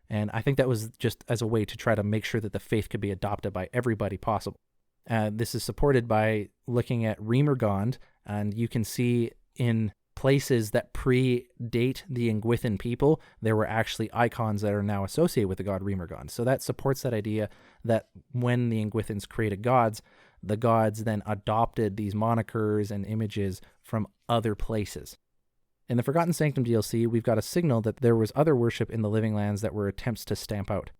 [SPEAKER 1] And I think that was just as a way to try to make sure that the faith could be adopted by everybody possible. This is supported by looking at Remergond, and you can see in places that predate the Engwithan people, there were actually icons that are now associated with the god Remergond. So that supports that idea that when the Engwithans created gods, the gods then adopted these monikers and images from other places. In the Forgotten Sanctum DLC, we've got a signal that there was other worship in the Living Lands that were attempts to stamp out.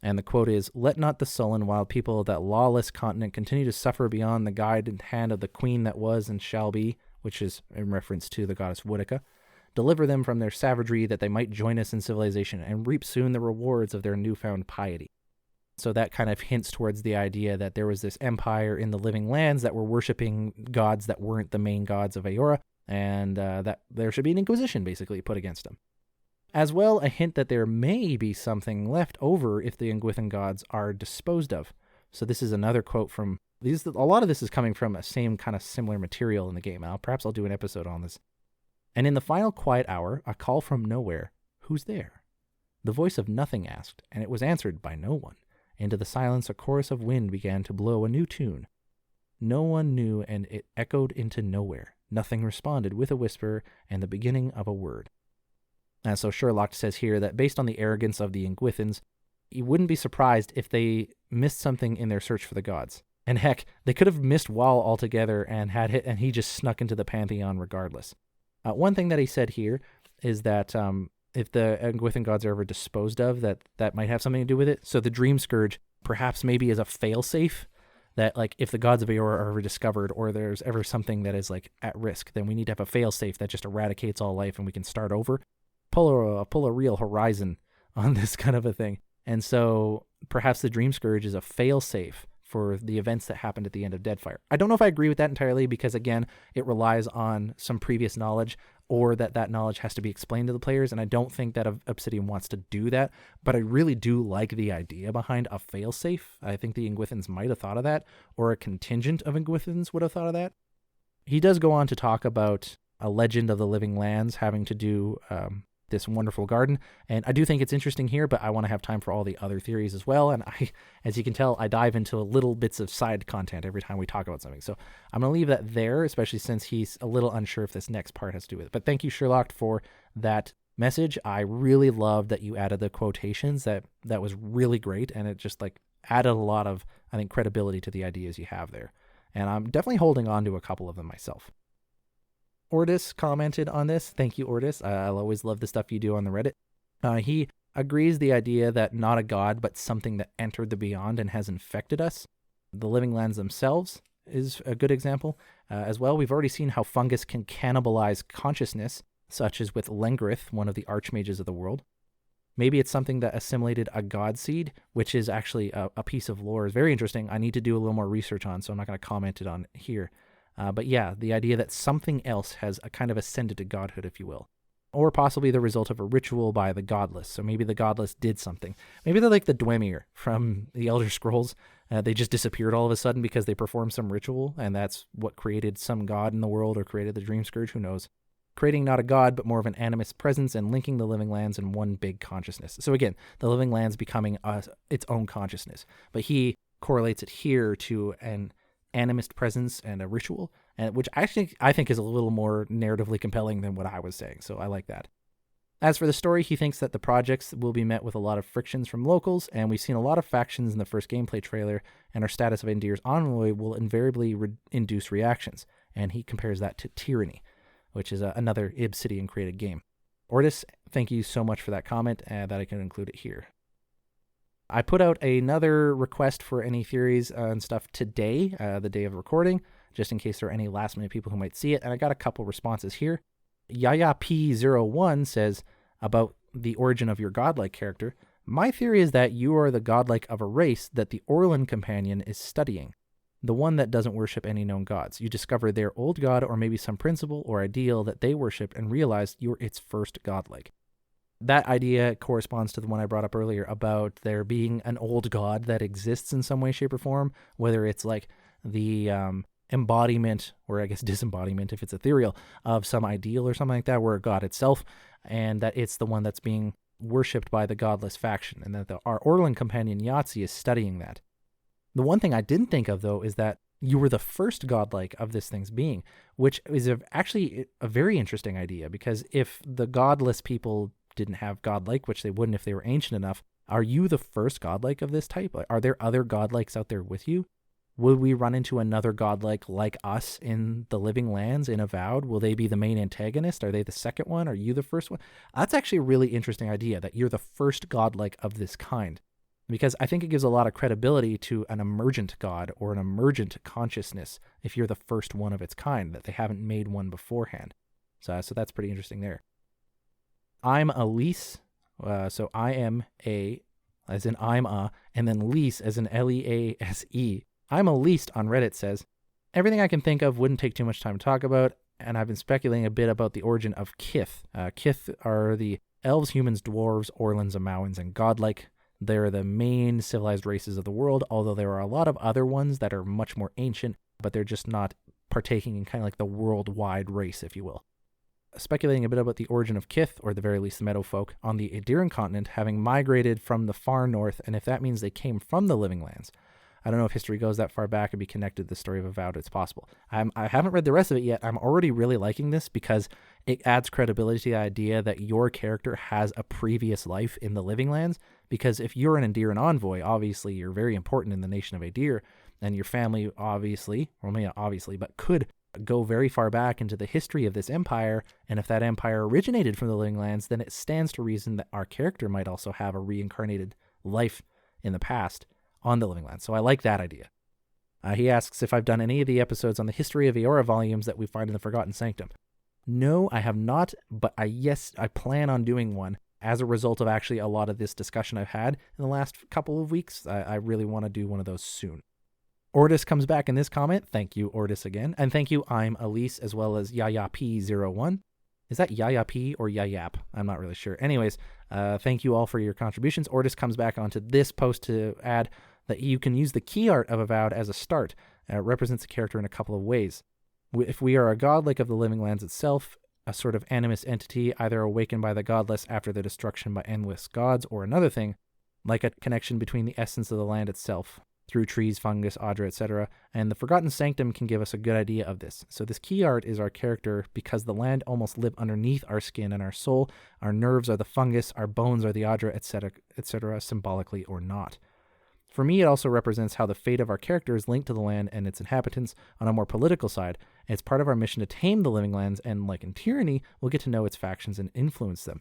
[SPEAKER 1] And the quote is, "Let not the sullen wild people of that lawless continent continue to suffer beyond the guided hand of the queen that was and shall be," which is in reference to the goddess Woodica. "Deliver them from their savagery that they might join us in civilization and reap soon the rewards of their newfound piety." So that kind of hints towards the idea that there was this empire in the Living Lands that were worshiping gods that weren't the main gods of Eora, and that there should be an inquisition basically put against them. As well, a hint that there may be something left over if the Engwithan gods are disposed of. So this is another quote from these. A lot of this is coming from a same kind of similar material in the game. Perhaps I'll do an episode on this. "And in the final quiet hour, a call from nowhere. Who's there? The voice of nothing asked, and it was answered by no one. Into the silence a chorus of wind began to blow a new tune. No one knew, and it echoed into nowhere. Nothing responded with a whisper and the beginning of a word." And so Sherlock says here that based on the arrogance of the Engwithans, you wouldn't be surprised if they missed something in their search for the gods. And heck, they could have missed Wall altogether and he just snuck into the pantheon regardless. One thing that he said here is that if the Gwithan gods are ever disposed of, that might have something to do with it. So the Dream Scourge perhaps maybe is a failsafe that, like, if the gods of Eora are ever discovered or there's ever something that is like at risk, then we need to have a failsafe that just eradicates all life and we can start over. Pull a real Horizon on this kind of a thing. And so perhaps the Dream Scourge is a failsafe for the events that happened at the end of Deadfire. I don't know if I agree with that entirely because, again, it relies on some previous knowledge or that knowledge has to be explained to the players, and I don't think that Obsidian wants to do that, but I really do like the idea behind a failsafe. I think the Ingwithans might have thought of that, or a contingent of Ingwithans would have thought of that. He does go on to talk about a legend of the living lands having to do this wonderful garden, and I do think it's interesting here, but I want to have time for all the other theories as well, and as you can tell, I dive into little bits of side content every time we talk about something, so I'm going to leave that there, especially since he's a little unsure if this next part has to do with it. But thank you, Sherlock, for that message. I really loved that you added the quotations. That was really great, and it just like added a lot of, I think, credibility to the ideas you have there, and I'm definitely holding on to a couple of them myself. Ordis commented on this. Thank you, Ordis. I'll always love the stuff you do on the Reddit. He agrees the idea that not a god, but something that entered the beyond and has infected us. The living lands themselves is a good example as well. We've already seen how fungus can cannibalize consciousness, such as with Lengrith, one of the archmages of the world. Maybe it's something that assimilated a god seed, which is actually a piece of lore. It's very interesting. I need to do a little more research on, so I'm not going to comment it on here. But yeah, the idea that something else has a kind of ascended to godhood, if you will. Or possibly the result of a ritual by the godless. So maybe the godless did something. Maybe they're like the Dwemer from the Elder Scrolls. They just disappeared all of a sudden because they performed some ritual, and that's what created some god in the world or created the Dream Scourge, who knows. Creating not a god, but more of an animist presence and linking the living lands in one big consciousness. So again, the living lands becoming its own consciousness. But he correlates it here to an animist presence and a ritual, and which actually I think is a little more narratively compelling than what I was saying, so I like that. As for the story, he thinks that the projects will be met with a lot of frictions from locals, and we've seen a lot of factions in the first gameplay trailer, and our status of Indir's envoy will invariably induce reactions, and he compares that to Tyranny, which is another Obsidian-created game. Ordis, thank you so much for that comment, that I can include it here. I put out another request for any theories and stuff today, the day of recording, just in case there are any last-minute people who might see it, and I got a couple responses here. Yaya P01 says, about the origin of your godlike character, my theory is that you are the godlike of a race that the Orlan companion is studying, the one that doesn't worship any known gods. You discover their old god or maybe some principle or ideal that they worship and realize you're its first godlike. That idea corresponds to the one I brought up earlier about there being an old god that exists in some way, shape, or form, whether it's like the embodiment, or I guess disembodiment if it's ethereal, of some ideal or something like that, or God itself, and that it's the one that's being worshipped by the godless faction, and that our Orlan companion Yahtzee is studying that. The one thing I didn't think of, though, is that you were the first godlike of this thing's being, which is actually a very interesting idea, because if the godless people didn't have godlike, which they wouldn't if they were ancient enough, are you the first godlike of this type? Are there other godlikes out there with you? Will we run into another godlike like us in the Living Lands in Avowed? Will they be the main antagonist? Are they the second one? Are you the first one? That's actually a really interesting idea, that you're the first godlike of this kind, because I think it gives a lot of credibility to an emergent god or an emergent consciousness if you're the first one of its kind, that they haven't made one beforehand. So that's pretty interesting there. I'm a lease, so I am a, as in I'm a, and then lease as in Lease. I'm a least on Reddit says, everything I can think of wouldn't take too much time to talk about, and I've been speculating a bit about the origin of Kith. Kith are the elves, humans, dwarves, Orlans, Amauans, and godlike. They're the main civilized races of the world, although there are a lot of other ones that are much more ancient, but they're just not partaking in kind of like the worldwide race, if you will. Speculating a bit about the origin of Kith, or at the very least the meadow folk, on the Adiran continent, having migrated from the far north, and if that means they came from the Living Lands. I don't know if history goes that far back and be connected to the story of Avowed. It's possible. I haven't read the rest of it yet. I'm already really liking this because it adds credibility to the idea that your character has a previous life in the Living Lands, because if you're an Adiran envoy, obviously you're very important in the nation of Adir, and your family obviously, or maybe not obviously, but could go very far back into the history of this empire, and if that empire originated from the Living Lands, then it stands to reason that our character might also have a reincarnated life in the past on the Living Lands. So I like that idea. He asks if I've done any of the episodes on the history of Eora volumes that we find in the Forgotten Sanctum. No, I have not, but I plan on doing one as a result of actually a lot of this discussion I've had in the last couple of weeks. I really want to do one of those soon. Ortis comes back in this comment. Thank you, Ortis, again. And thank you, I'm Elise, as well as YayaP01. Is that YayaP or Yayap? I'm not really sure. Anyways, thank you all for your contributions. Ortis comes back onto this post to add that you can use the key art of Avowed as a start. It represents a character in a couple of ways. If we are a godlike of the Living Lands itself, a sort of animist entity, either awakened by the godless after the destruction by endless gods, or another thing, like a connection between the essence of the land itself, through trees, fungus, Audra, etc., and the Forgotten Sanctum can give us a good idea of this. So this key art is our character because the land almost live underneath our skin and our soul. Our nerves are the fungus, our bones are the Audra, etc., symbolically or not. For me, it also represents how the fate of our character is linked to the land and its inhabitants on a more political side. It's part of our mission to tame the Living Lands, and like in Tyranny, we'll get to know its factions and influence them.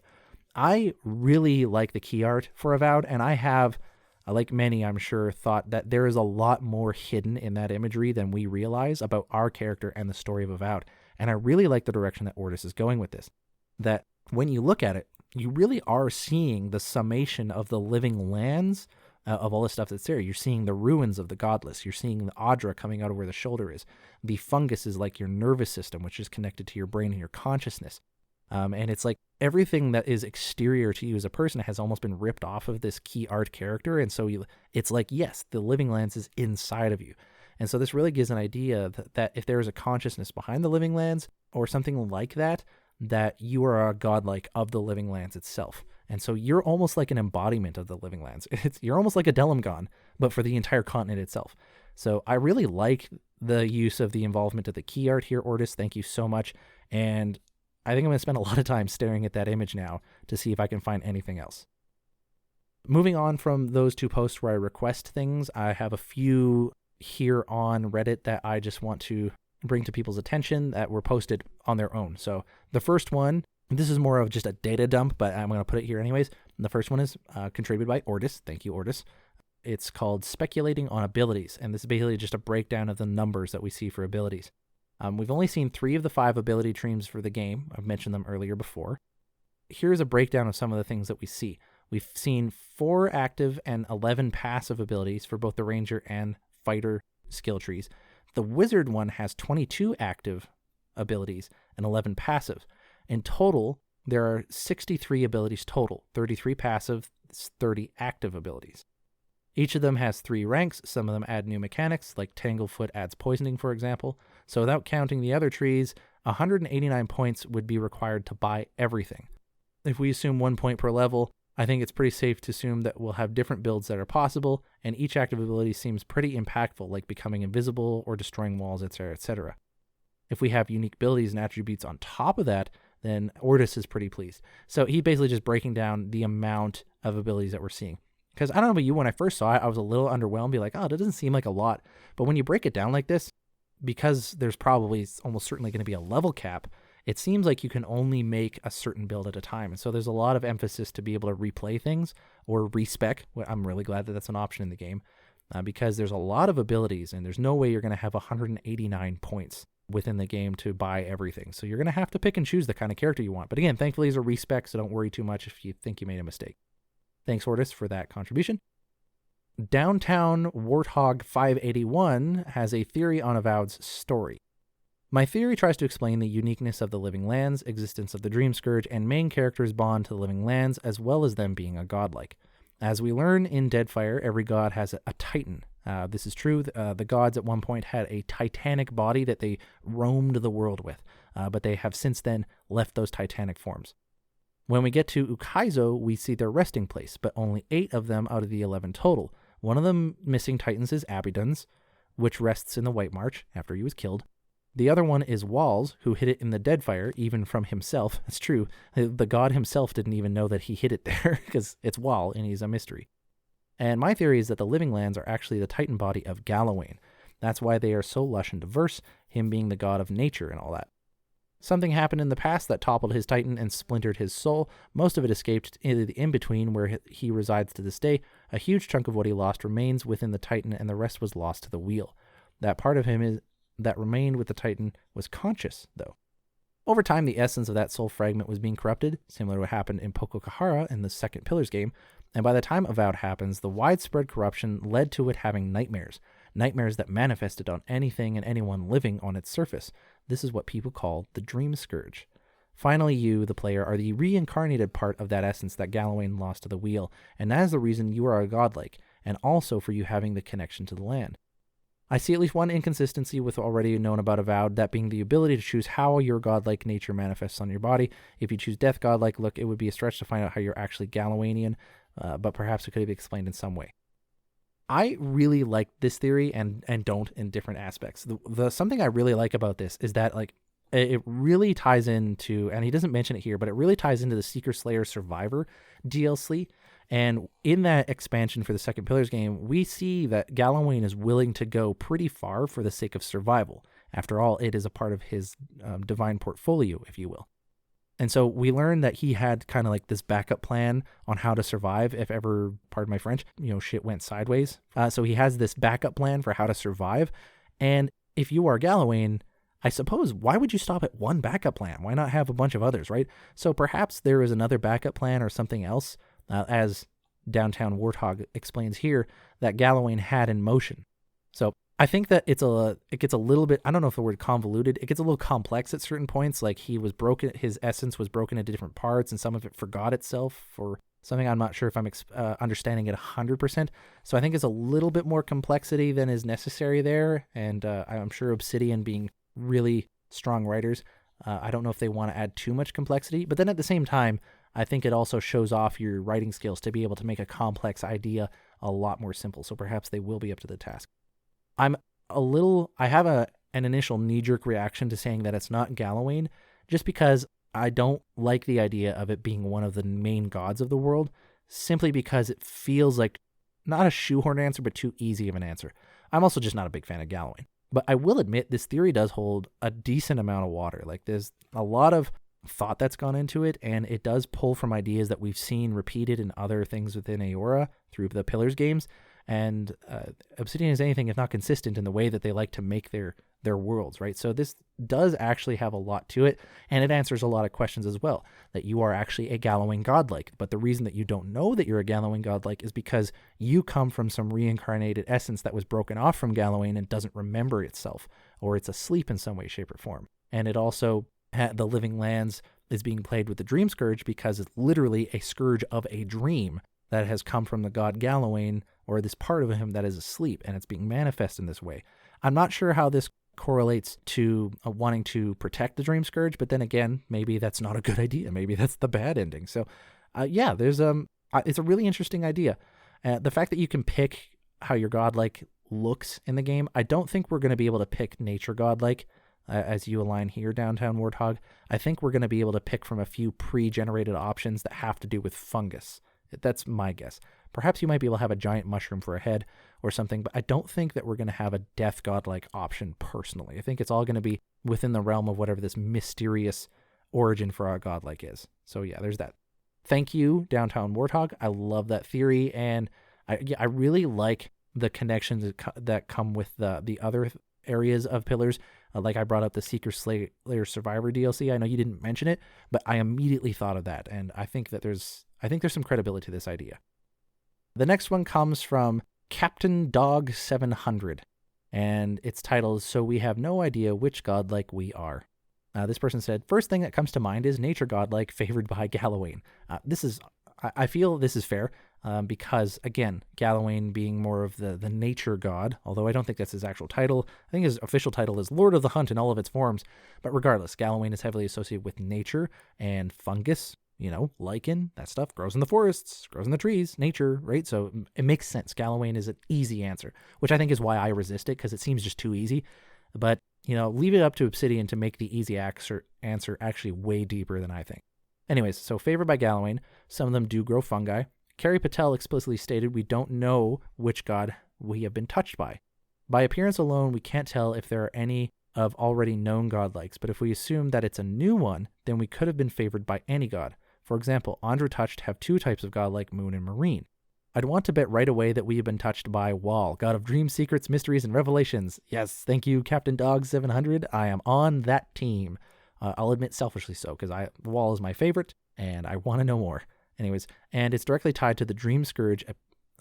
[SPEAKER 1] I really like the key art for Avowed, and I have, like many, I'm sure, thought that there is a lot more hidden in that imagery than we realize about our character and the story of Avowed. And I really like the direction that Ortis is going with this. That when you look at it, you really are seeing the summation of the Living Lands of all the stuff that's there. You're seeing the ruins of the godless. You're seeing the Audra coming out of where the shoulder is. The fungus is like your nervous system, which is connected to your brain and your consciousness. And it's like everything that is exterior to you as a person has almost been ripped off of this key art character. And so it's like, yes, the Living Lands is inside of you. And so this really gives an idea that if there is a consciousness behind the Living Lands or something like that, that you are a godlike of the Living Lands itself. And so you're almost like an embodiment of the Living Lands. You're almost like a Delimgon, but for the entire continent itself. So I really like the use of the involvement of the key art here, Ortis. Thank you so much. And I think I'm going to spend a lot of time staring at that image now to see if I can find anything else. Moving on from those two posts where I request things, I have a few here on Reddit that I just want to bring to people's attention that were posted on their own. So the first one, this is more of just a data dump, but I'm going to put it here anyways. The first one is contributed by Ortis. Thank you, Ortis. It's called Speculating on Abilities, and this is basically just a breakdown of the numbers that we see for abilities. We've only seen 3 of the 5 ability trees for the game. I've mentioned them earlier before. Here's a breakdown of some of the things that we see. We've seen 4 active and 11 passive abilities for both the Ranger and Fighter skill trees. The Wizard one has 22 active abilities and 11 passive. In total, there are 63 abilities total, 33 passive, 30 active abilities. Each of them has 3 ranks. Some of them add new mechanics, like Tanglefoot adds poisoning, for example. So without counting the other trees, 189 points would be required to buy everything. If we assume 1 point per level, I think it's pretty safe to assume that we'll have different builds that are possible, and each active ability seems pretty impactful, like becoming invisible or destroying walls, etc., etc. If we have unique abilities and attributes on top of that, then Ortis is pretty pleased. So he's basically just breaking down the amount of abilities that we're seeing. Because I don't know about you, when I first saw it, I was a little underwhelmed, be like, oh, that doesn't seem like a lot. But when you break it down like this, because there's probably almost certainly going to be a level cap, it seems like you can only make a certain build at a time. And so there's a lot of emphasis to be able to replay things or respec. I'm really glad that that's an option in the game because there's a lot of abilities and there's no way you're going to have 189 points within the game to buy everything. So you're going to have to pick and choose the kind of character you want. But again, thankfully, it's a respec, so don't worry too much if you think you made a mistake. Thanks, Ortis, for that contribution. Downtown Warthog 581 has a theory on Avowed's story. My theory tries to explain the uniqueness of the Living Lands, existence of the Dream Scourge, and main character's bond to the Living Lands, as well as them being a godlike. As we learn in Deadfire, every god has a titan. This is true. The gods at one point had a titanic body that they roamed the world with, but they have since then left those titanic forms. When we get to Ukaizo, we see their resting place, but only 8 of them out of the 11 total. One of the missing titans is Abidan's, which rests in the White March after he was killed. The other one is Walls, who hid it in the Deadfire, even from himself. It's true. The god himself didn't even know that he hid it there, because it's Wall, and he's a mystery. And my theory is that the Living Lands are actually the titan body of Galawain. That's why they are so lush and diverse, him being the god of nature and all that. Something happened in the past that toppled his titan and splintered his soul. Most of it escaped into the in-between where he resides to this day. A huge chunk of what he lost remains within the titan, and the rest was lost to the wheel. That part of him that remained with the titan was conscious, though. Over time, the essence of that soul fragment was being corrupted, similar to what happened in Pokokahara in the second Pillars game, and by the time Avowed happens, the widespread corruption led to it having nightmares that manifested on anything and anyone living on its surface. This is what people call the Dream Scourge. Finally, you, the player, are the reincarnated part of that essence that Galawain lost to the wheel, and that is the reason you are a godlike, and also for you having the connection to the land. I see at least one inconsistency with already known about Avowed, that being the ability to choose how your godlike nature manifests on your body. If you choose Death Godlike look, it would be a stretch to find out how you're actually Galawainian, but perhaps it could be explained in some way. I really like this theory and don't in different aspects. The something I really like about this is that like it really ties into, and he doesn't mention it here, but it really ties into the Seeker Slayer Survivor DLC. And in that expansion for the second Pillars game, we see that Galawain is willing to go pretty far for the sake of survival. After all, it is a part of his divine portfolio, if you will. And so we learned that he had kind of like this backup plan on how to survive if ever, pardon my French, shit went sideways. So he has this backup plan for how to survive. And if you are Galawain, I suppose, why would you stop at one backup plan? Why not have a bunch of others, right? So perhaps there is another backup plan or something else, as Downtown Warthog explains here, that Galawain had in motion. So I think that it gets a little bit, I don't know if the word convoluted, it gets a little complex at certain points, like he was broken, his essence was broken into different parts, and some of it forgot itself for something. I'm not sure if I'm understanding it 100%. So I think it's a little bit more complexity than is necessary there, and I'm sure Obsidian, being really strong writers, I don't know if they want to add too much complexity, but then at the same time, I think it also shows off your writing skills to be able to make a complex idea a lot more simple, so perhaps they will be up to the task. I have an initial knee-jerk reaction to saying that it's not Galawain, just because I don't like the idea of it being one of the main gods of the world, simply because it feels like not a shoehorn answer, but too easy of an answer. I'm also just not a big fan of Galawain. But I will admit, this theory does hold a decent amount of water. Like, there's a lot of thought that's gone into it, and it does pull from ideas that we've seen repeated in other things within Eora through the Pillars games. And Obsidian is anything if not consistent in the way that they like to make their worlds, right? So this does actually have a lot to it, and it answers a lot of questions as well, that you are actually a Galawain godlike. But the reason that you don't know that you're a Galawain godlike is because you come from some reincarnated essence that was broken off from Galawain and doesn't remember itself, or it's asleep in some way, shape, or form. And it also, the Living Lands is being played with the Dream Scourge because it's literally a scourge of a dream that has come from the god Galawain, or this part of him that is asleep, and it's being manifest in this way. I'm not sure how this correlates to wanting to protect the Dream Scourge, but then again, maybe that's not a good idea. Maybe that's the bad ending. So, there's it's a really interesting idea. The fact that you can pick how your godlike looks in the game, I don't think we're going to be able to pick nature godlike, as you align here, Downtown Warthog. I think we're going to be able to pick from a few pre-generated options that have to do with fungus. That's my guess. Perhaps you might be able to have a giant mushroom for a head or something, but I don't think that we're going to have a death godlike option personally. I think it's all going to be within the realm of whatever this mysterious origin for our godlike is. So yeah, there's that. Thank you, Downtown Warthog. I love that theory, and I really like the connections that come with the other areas of Pillars. Like I brought up the Seeker Slayer Survivor DLC. I know you didn't mention it, but I immediately thought of that, and I think there's some credibility to this idea. The next one comes from Captain Dog 700, and its title is So We Have No Idea Which Godlike We Are. This person said, first thing that comes to mind is nature godlike favored by Galawain. I feel this is fair, because, again, Galawain being more of the nature god, although I don't think that's his actual title. I think his official title is Lord of the Hunt in all of its forms. But regardless, Galawain is heavily associated with nature and fungus. Lichen, that stuff grows in the forests, grows in the trees, nature, right? So it makes sense. Galawain is an easy answer, which I think is why I resist it, because it seems just too easy. But, leave it up to Obsidian to make the easy answer actually way deeper than I think. Anyways, so favored by Galawain, some of them do grow fungi. Carrie Patel explicitly stated we don't know which god we have been touched by. By appearance alone, we can't tell if there are any of already known godlikes, but if we assume that it's a new one, then we could have been favored by any god. For example, Andra touched have 2 types of godlike, moon and marine. I'd want to bet right away that we have been touched by Wall, god of dreams, secrets, mysteries, and revelations. Yes, thank you, Captain Dog 700. I am on that team. I'll admit selfishly so, because Wall is my favorite, and I want to know more. Anyways, and it's directly tied to the Dream Scourge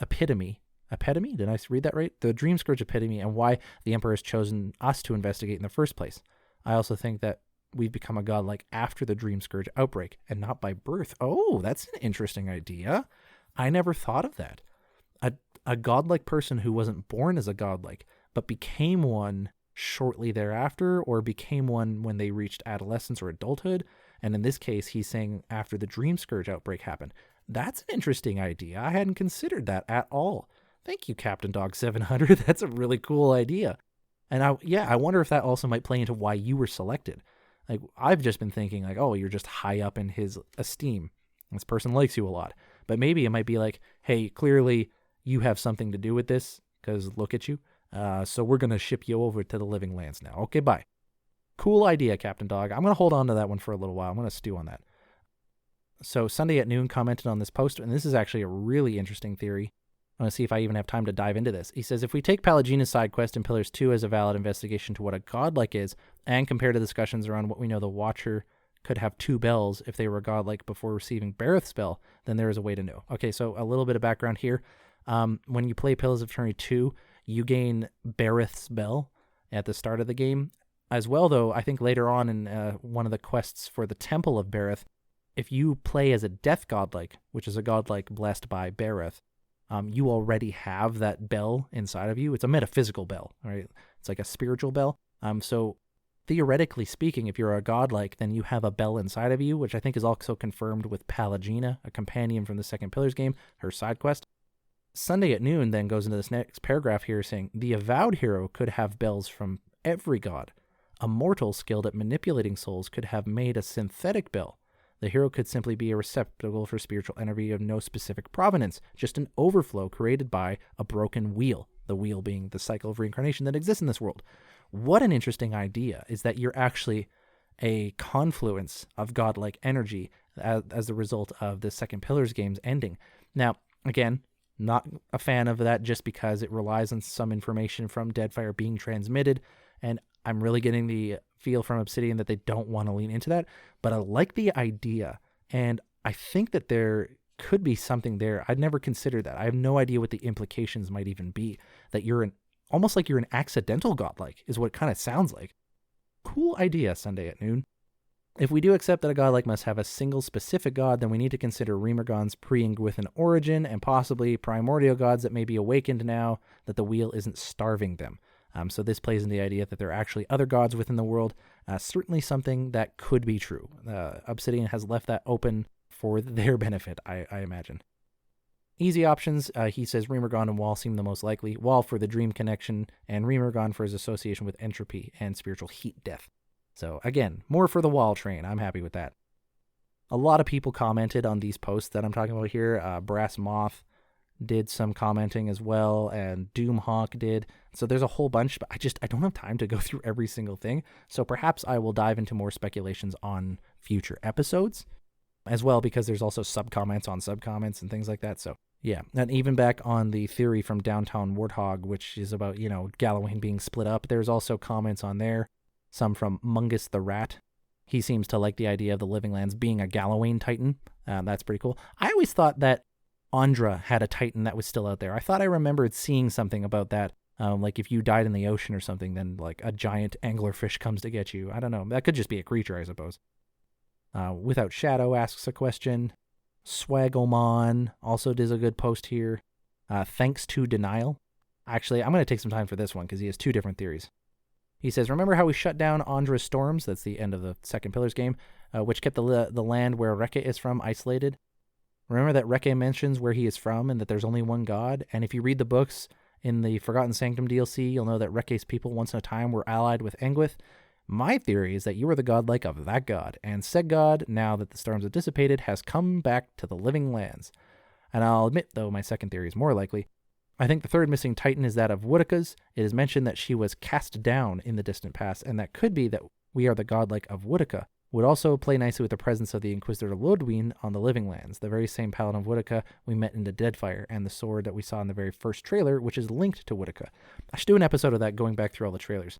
[SPEAKER 1] epitome. Epitome? Did I read that right? The Dream Scourge epitome, and why the Emperor has chosen us to investigate in the first place. I also think that we've become a godlike after the Dream Scourge outbreak, and not by birth. Oh, that's an interesting idea. I never thought of that. A godlike person who wasn't born as a godlike, but became one shortly thereafter, or became one when they reached adolescence or adulthood. And in this case, he's saying after the Dream Scourge outbreak happened. That's an interesting idea. I hadn't considered that at all. Thank you, Captain Dog 700. That's a really cool idea. And I wonder if that also might play into why you were selected. Like, I've just been thinking like, oh, you're just high up in his esteem. This person likes you a lot. But maybe it might be like, hey, clearly you have something to do with this because look at you. So we're going to ship you over to the Living Lands now. Okay, bye. Cool idea, Captain Dog. I'm going to hold on to that one for a little while. I'm going to stew on that. So Sunday at Noon commented on this post, and this is actually a really interesting theory. I want to see if I even have time to dive into this. He says, if we take Pallegina's side quest in Pillars 2 as a valid investigation to what a godlike is, and compare to discussions around what we know the Watcher could have 2 bells if they were godlike before receiving Bareth's spell, then there is a way to know. Okay, so a little bit of background here. When you play Pillars of Eternity 2, you gain Bareth's bell at the start of the game. As well, though, I think later on in one of the quests for the Temple of Bareth, if you play as a death godlike, which is a godlike blessed by Bareth, you already have that bell inside of you. It's a metaphysical bell, right? It's like a spiritual bell. So theoretically speaking, if you're a godlike, then you have a bell inside of you, which I think is also confirmed with Pallegina, a companion from the Second Pillars game, her side quest. Sunday at Noon then goes into this next paragraph here saying, the Avowed hero could have bells from every god. A mortal skilled at manipulating souls could have made a synthetic bell. The hero could simply be a receptacle for spiritual energy of no specific provenance, just an overflow created by a broken wheel, the wheel being the cycle of reincarnation that exists in this world. What an interesting idea is that you're actually a confluence of godlike energy as a result of the Second Pillars game's ending. Now, again, not a fan of that just because it relies on some information from Deadfire being transmitted, and I'm really getting the feel from Obsidian that they don't want to lean into that, but I like the idea, and I think that there could be something there. I'd never considered that. I have no idea what the implications might even be, that you're almost like you're an accidental godlike is what it kind of sounds like. Cool idea, Sunday at Noon. If we do accept that a godlike must have a single specific god, then we need to consider Remergon's pre-Ingwithan origin and possibly primordial gods that may be awakened now that the wheel isn't starving them. So this plays in the idea that there are actually other gods within the world. Certainly something that could be true. Obsidian has left that open for their benefit, I imagine. Easy options, he says Remergon and Wall seem the most likely. Wall for the dream connection, and Remergon for his association with entropy and spiritual heat death. So again, more for the Wall train. I'm happy with that. A lot of people commented on these posts that I'm talking about here. Brass Moth did some commenting as well, and Doomhawk did. So there's a whole bunch, but I don't have time to go through every single thing. So perhaps I will dive into more speculations on future episodes as well, because there's also sub-comments on sub-comments and things like that. So yeah, and even back on the theory from Downtown Warthog, which is about, Gallowayne being split up, there's also comments on there. Some from Mungus the Rat. He seems to like the idea of the Living Lands being a Gallowayne Titan. That's pretty cool. I always thought that Andra had a Titan that was still out there. I thought I remembered seeing something about that. Like if you died in the ocean or something, then like a giant anglerfish comes to get you. I don't know. That could just be a creature, I suppose. Without Shadow asks a question. Swagomon also does a good post here. Thanks to Denial. Actually, I'm going to take some time for this one because he has 2 different theories. He says, remember how we shut down Andra's storms? That's the end of the Second Pillars game, which kept the land where Reke is from isolated. Remember that Reke mentions where he is from and that there's only one god? And if you read the books in the Forgotten Sanctum DLC, you'll know that Reke's people once in a time were allied with Engwith. My theory is that you are the godlike of that god, and said god, now that the storms have dissipated, has come back to the Living Lands. And I'll admit, though, my second theory is more likely. I think the third missing titan is that of Woodika's. It is mentioned that she was cast down in the distant past, and that could be that we are the godlike of Woodika. Would also play nicely with the presence of the Inquisitor Lodwyn on the Living Lands, the very same paladin of Woodika we met in the Deadfire, and the sword that we saw in the very first trailer, which is linked to Woodika. I should do an episode of that going back through all the trailers.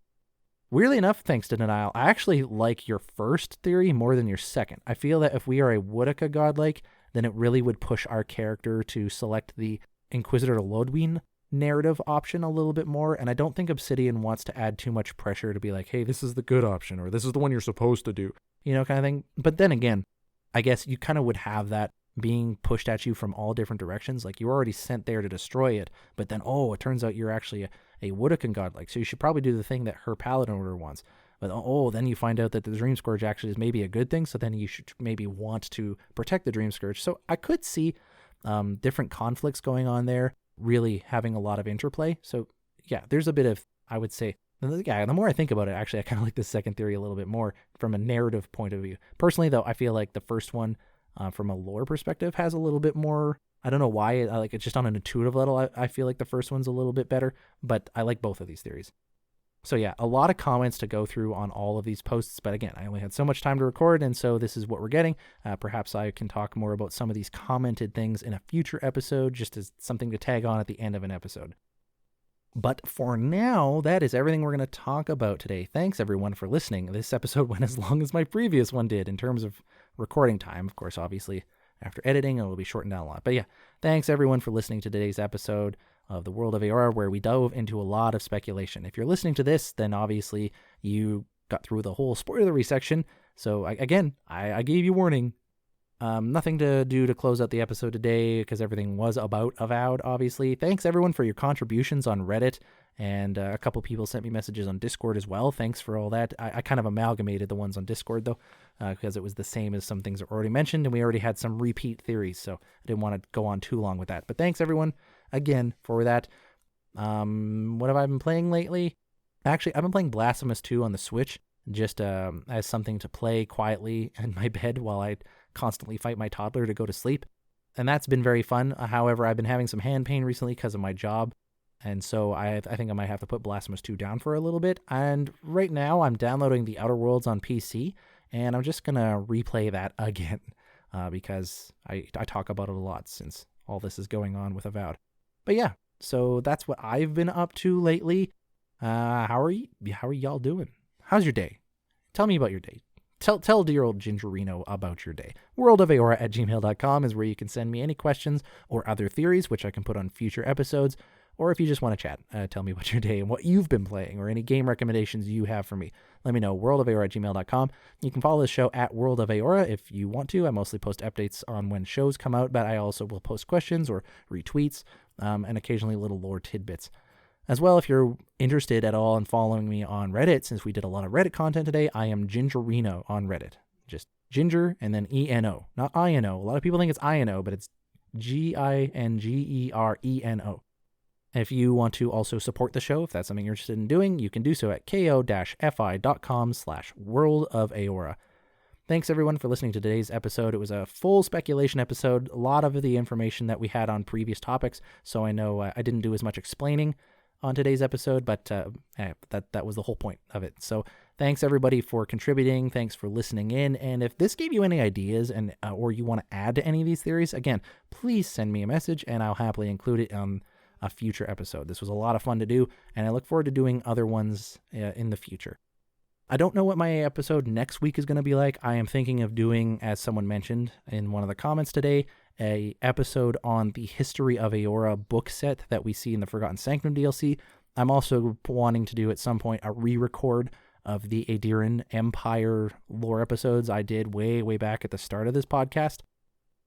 [SPEAKER 1] Weirdly enough, thanks to Denial, I actually like your first theory more than your second. I feel that if we are a Woodika godlike, then it really would push our character to select the Inquisitor Lodwyn narrative option a little bit more, and I don't think Obsidian wants to add too much pressure to be like, hey, this is the good option, or this is the one you're supposed to do, kind of thing. But then again, I guess you kind of would have that being pushed at you from all different directions. Like, you were already sent there to destroy it, but then, it turns out you're actually a Woodican godlike, so you should probably do the thing that her paladin order wants. But then you find out that the Dream Scourge actually is maybe a good thing, so then you should maybe want to protect the Dream Scourge. So I could see different conflicts going on there, really having a lot of interplay. So yeah, there's a bit of, I would say, the more I think about it, actually, I kind of like the second theory a little bit more from a narrative point of view. Personally, though, I feel like the first one, from a lore perspective, has a little bit more, I don't know why, I like it just on an intuitive level. I feel like the first one's a little bit better, but I like both of these theories. So yeah, a lot of comments to go through on all of these posts, but again, I only had so much time to record, and so this is what we're getting. Perhaps I can talk more about some of these commented things in a future episode, just as something to tag on at the end of an episode. But for now, that is everything we're going to talk about today. Thanks everyone for listening. This episode went as long as my previous one did in terms of recording time. Of course, obviously, after editing, it will be shortened down a lot. But yeah, thanks everyone for listening to today's episode of the World of Eora, where we dove into a lot of speculation. If you're listening to this, then obviously you got through the whole spoilery section. So I gave you warning. Nothing to do to close out the episode today, because everything was about Avowed, obviously. Thanks everyone for your contributions on Reddit, and a couple people sent me messages on Discord as well. Thanks for all that. I kind of amalgamated the ones on Discord, though, because it was the same as some things that were already mentioned, and we already had some repeat theories, so I didn't want to go on too long with that. But thanks everyone again for that. What have I been playing lately? Actually, I've been playing Blasphemous 2 on the Switch, just as something to play quietly in my bed while I constantly fight my toddler to go to sleep. And that's been very fun. However, I've been having some hand pain recently because of my job, and so I think I might have to put Blasphemous 2 down for a little bit. And right now, I'm downloading The Outer Worlds on PC, and I'm just going to replay that again because I talk about it a lot since all this is going on with Avowed. But yeah, so that's what I've been up to lately. How are y'all doing? How's your day? Tell me about your day. Tell dear old Gingerino about your day. worldofeora@gmail.com is where you can send me any questions or other theories, which I can put on future episodes. Or if you just want to chat, tell me about your day and what you've been playing, or any game recommendations you have for me. Let me know, worldofeora@gmail.com. You can follow the show at World of Eora if you want to. I mostly post updates on when shows come out, but I also will post questions or retweets, and occasionally little lore tidbits. As well, if you're interested at all in following me on Reddit, since we did a lot of Reddit content today, I am Gingerino on Reddit. Just Ginger and then ENO, not INO. A lot of people think it's INO, but it's GINGERENO. If you want to also support the show, if that's something you're interested in doing, you can do so at ko-fi.com/worldofeora. Thanks everyone for listening to today's episode. It was a full speculation episode, a lot of the information that we had on previous topics, so I know I didn't do as much explaining on today's episode, but that was the whole point of it. So thanks everybody for contributing. Thanks for listening in. And if this gave you any ideas and or you want to add to any of these theories, again, please send me a message and I'll happily include it on a future episode. This was a lot of fun to do, and I look forward to doing other ones in the future. I don't know what my episode next week is going to be like. I am thinking of doing, as someone mentioned in one of the comments today, a episode on the History of Eora book set that we see in the Forgotten Sanctum DLC. I'm also wanting to do at some point a re-record of the Aediran Empire lore episodes I did way back at the start of this podcast.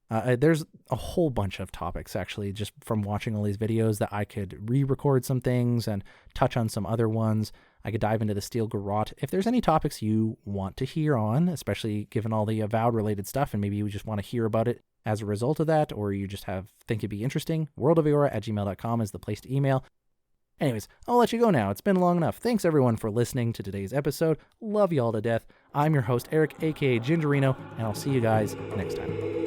[SPEAKER 1] There's a whole bunch of topics, actually, just from watching all these videos, that I could re-record some things and touch on some other ones. I could dive into the Steel Garrote. If there's any topics you want to hear on, especially given all the Avowed-related stuff, and maybe you just want to hear about it as a result of that, or you just think it'd be interesting, worldofeora@gmail.com is the place to email. Anyways, I'll let you go now. It's been long enough. Thanks everyone for listening to today's episode. Love y'all to death. I'm your host, Eric, aka Gingerino, and I'll see you guys next time.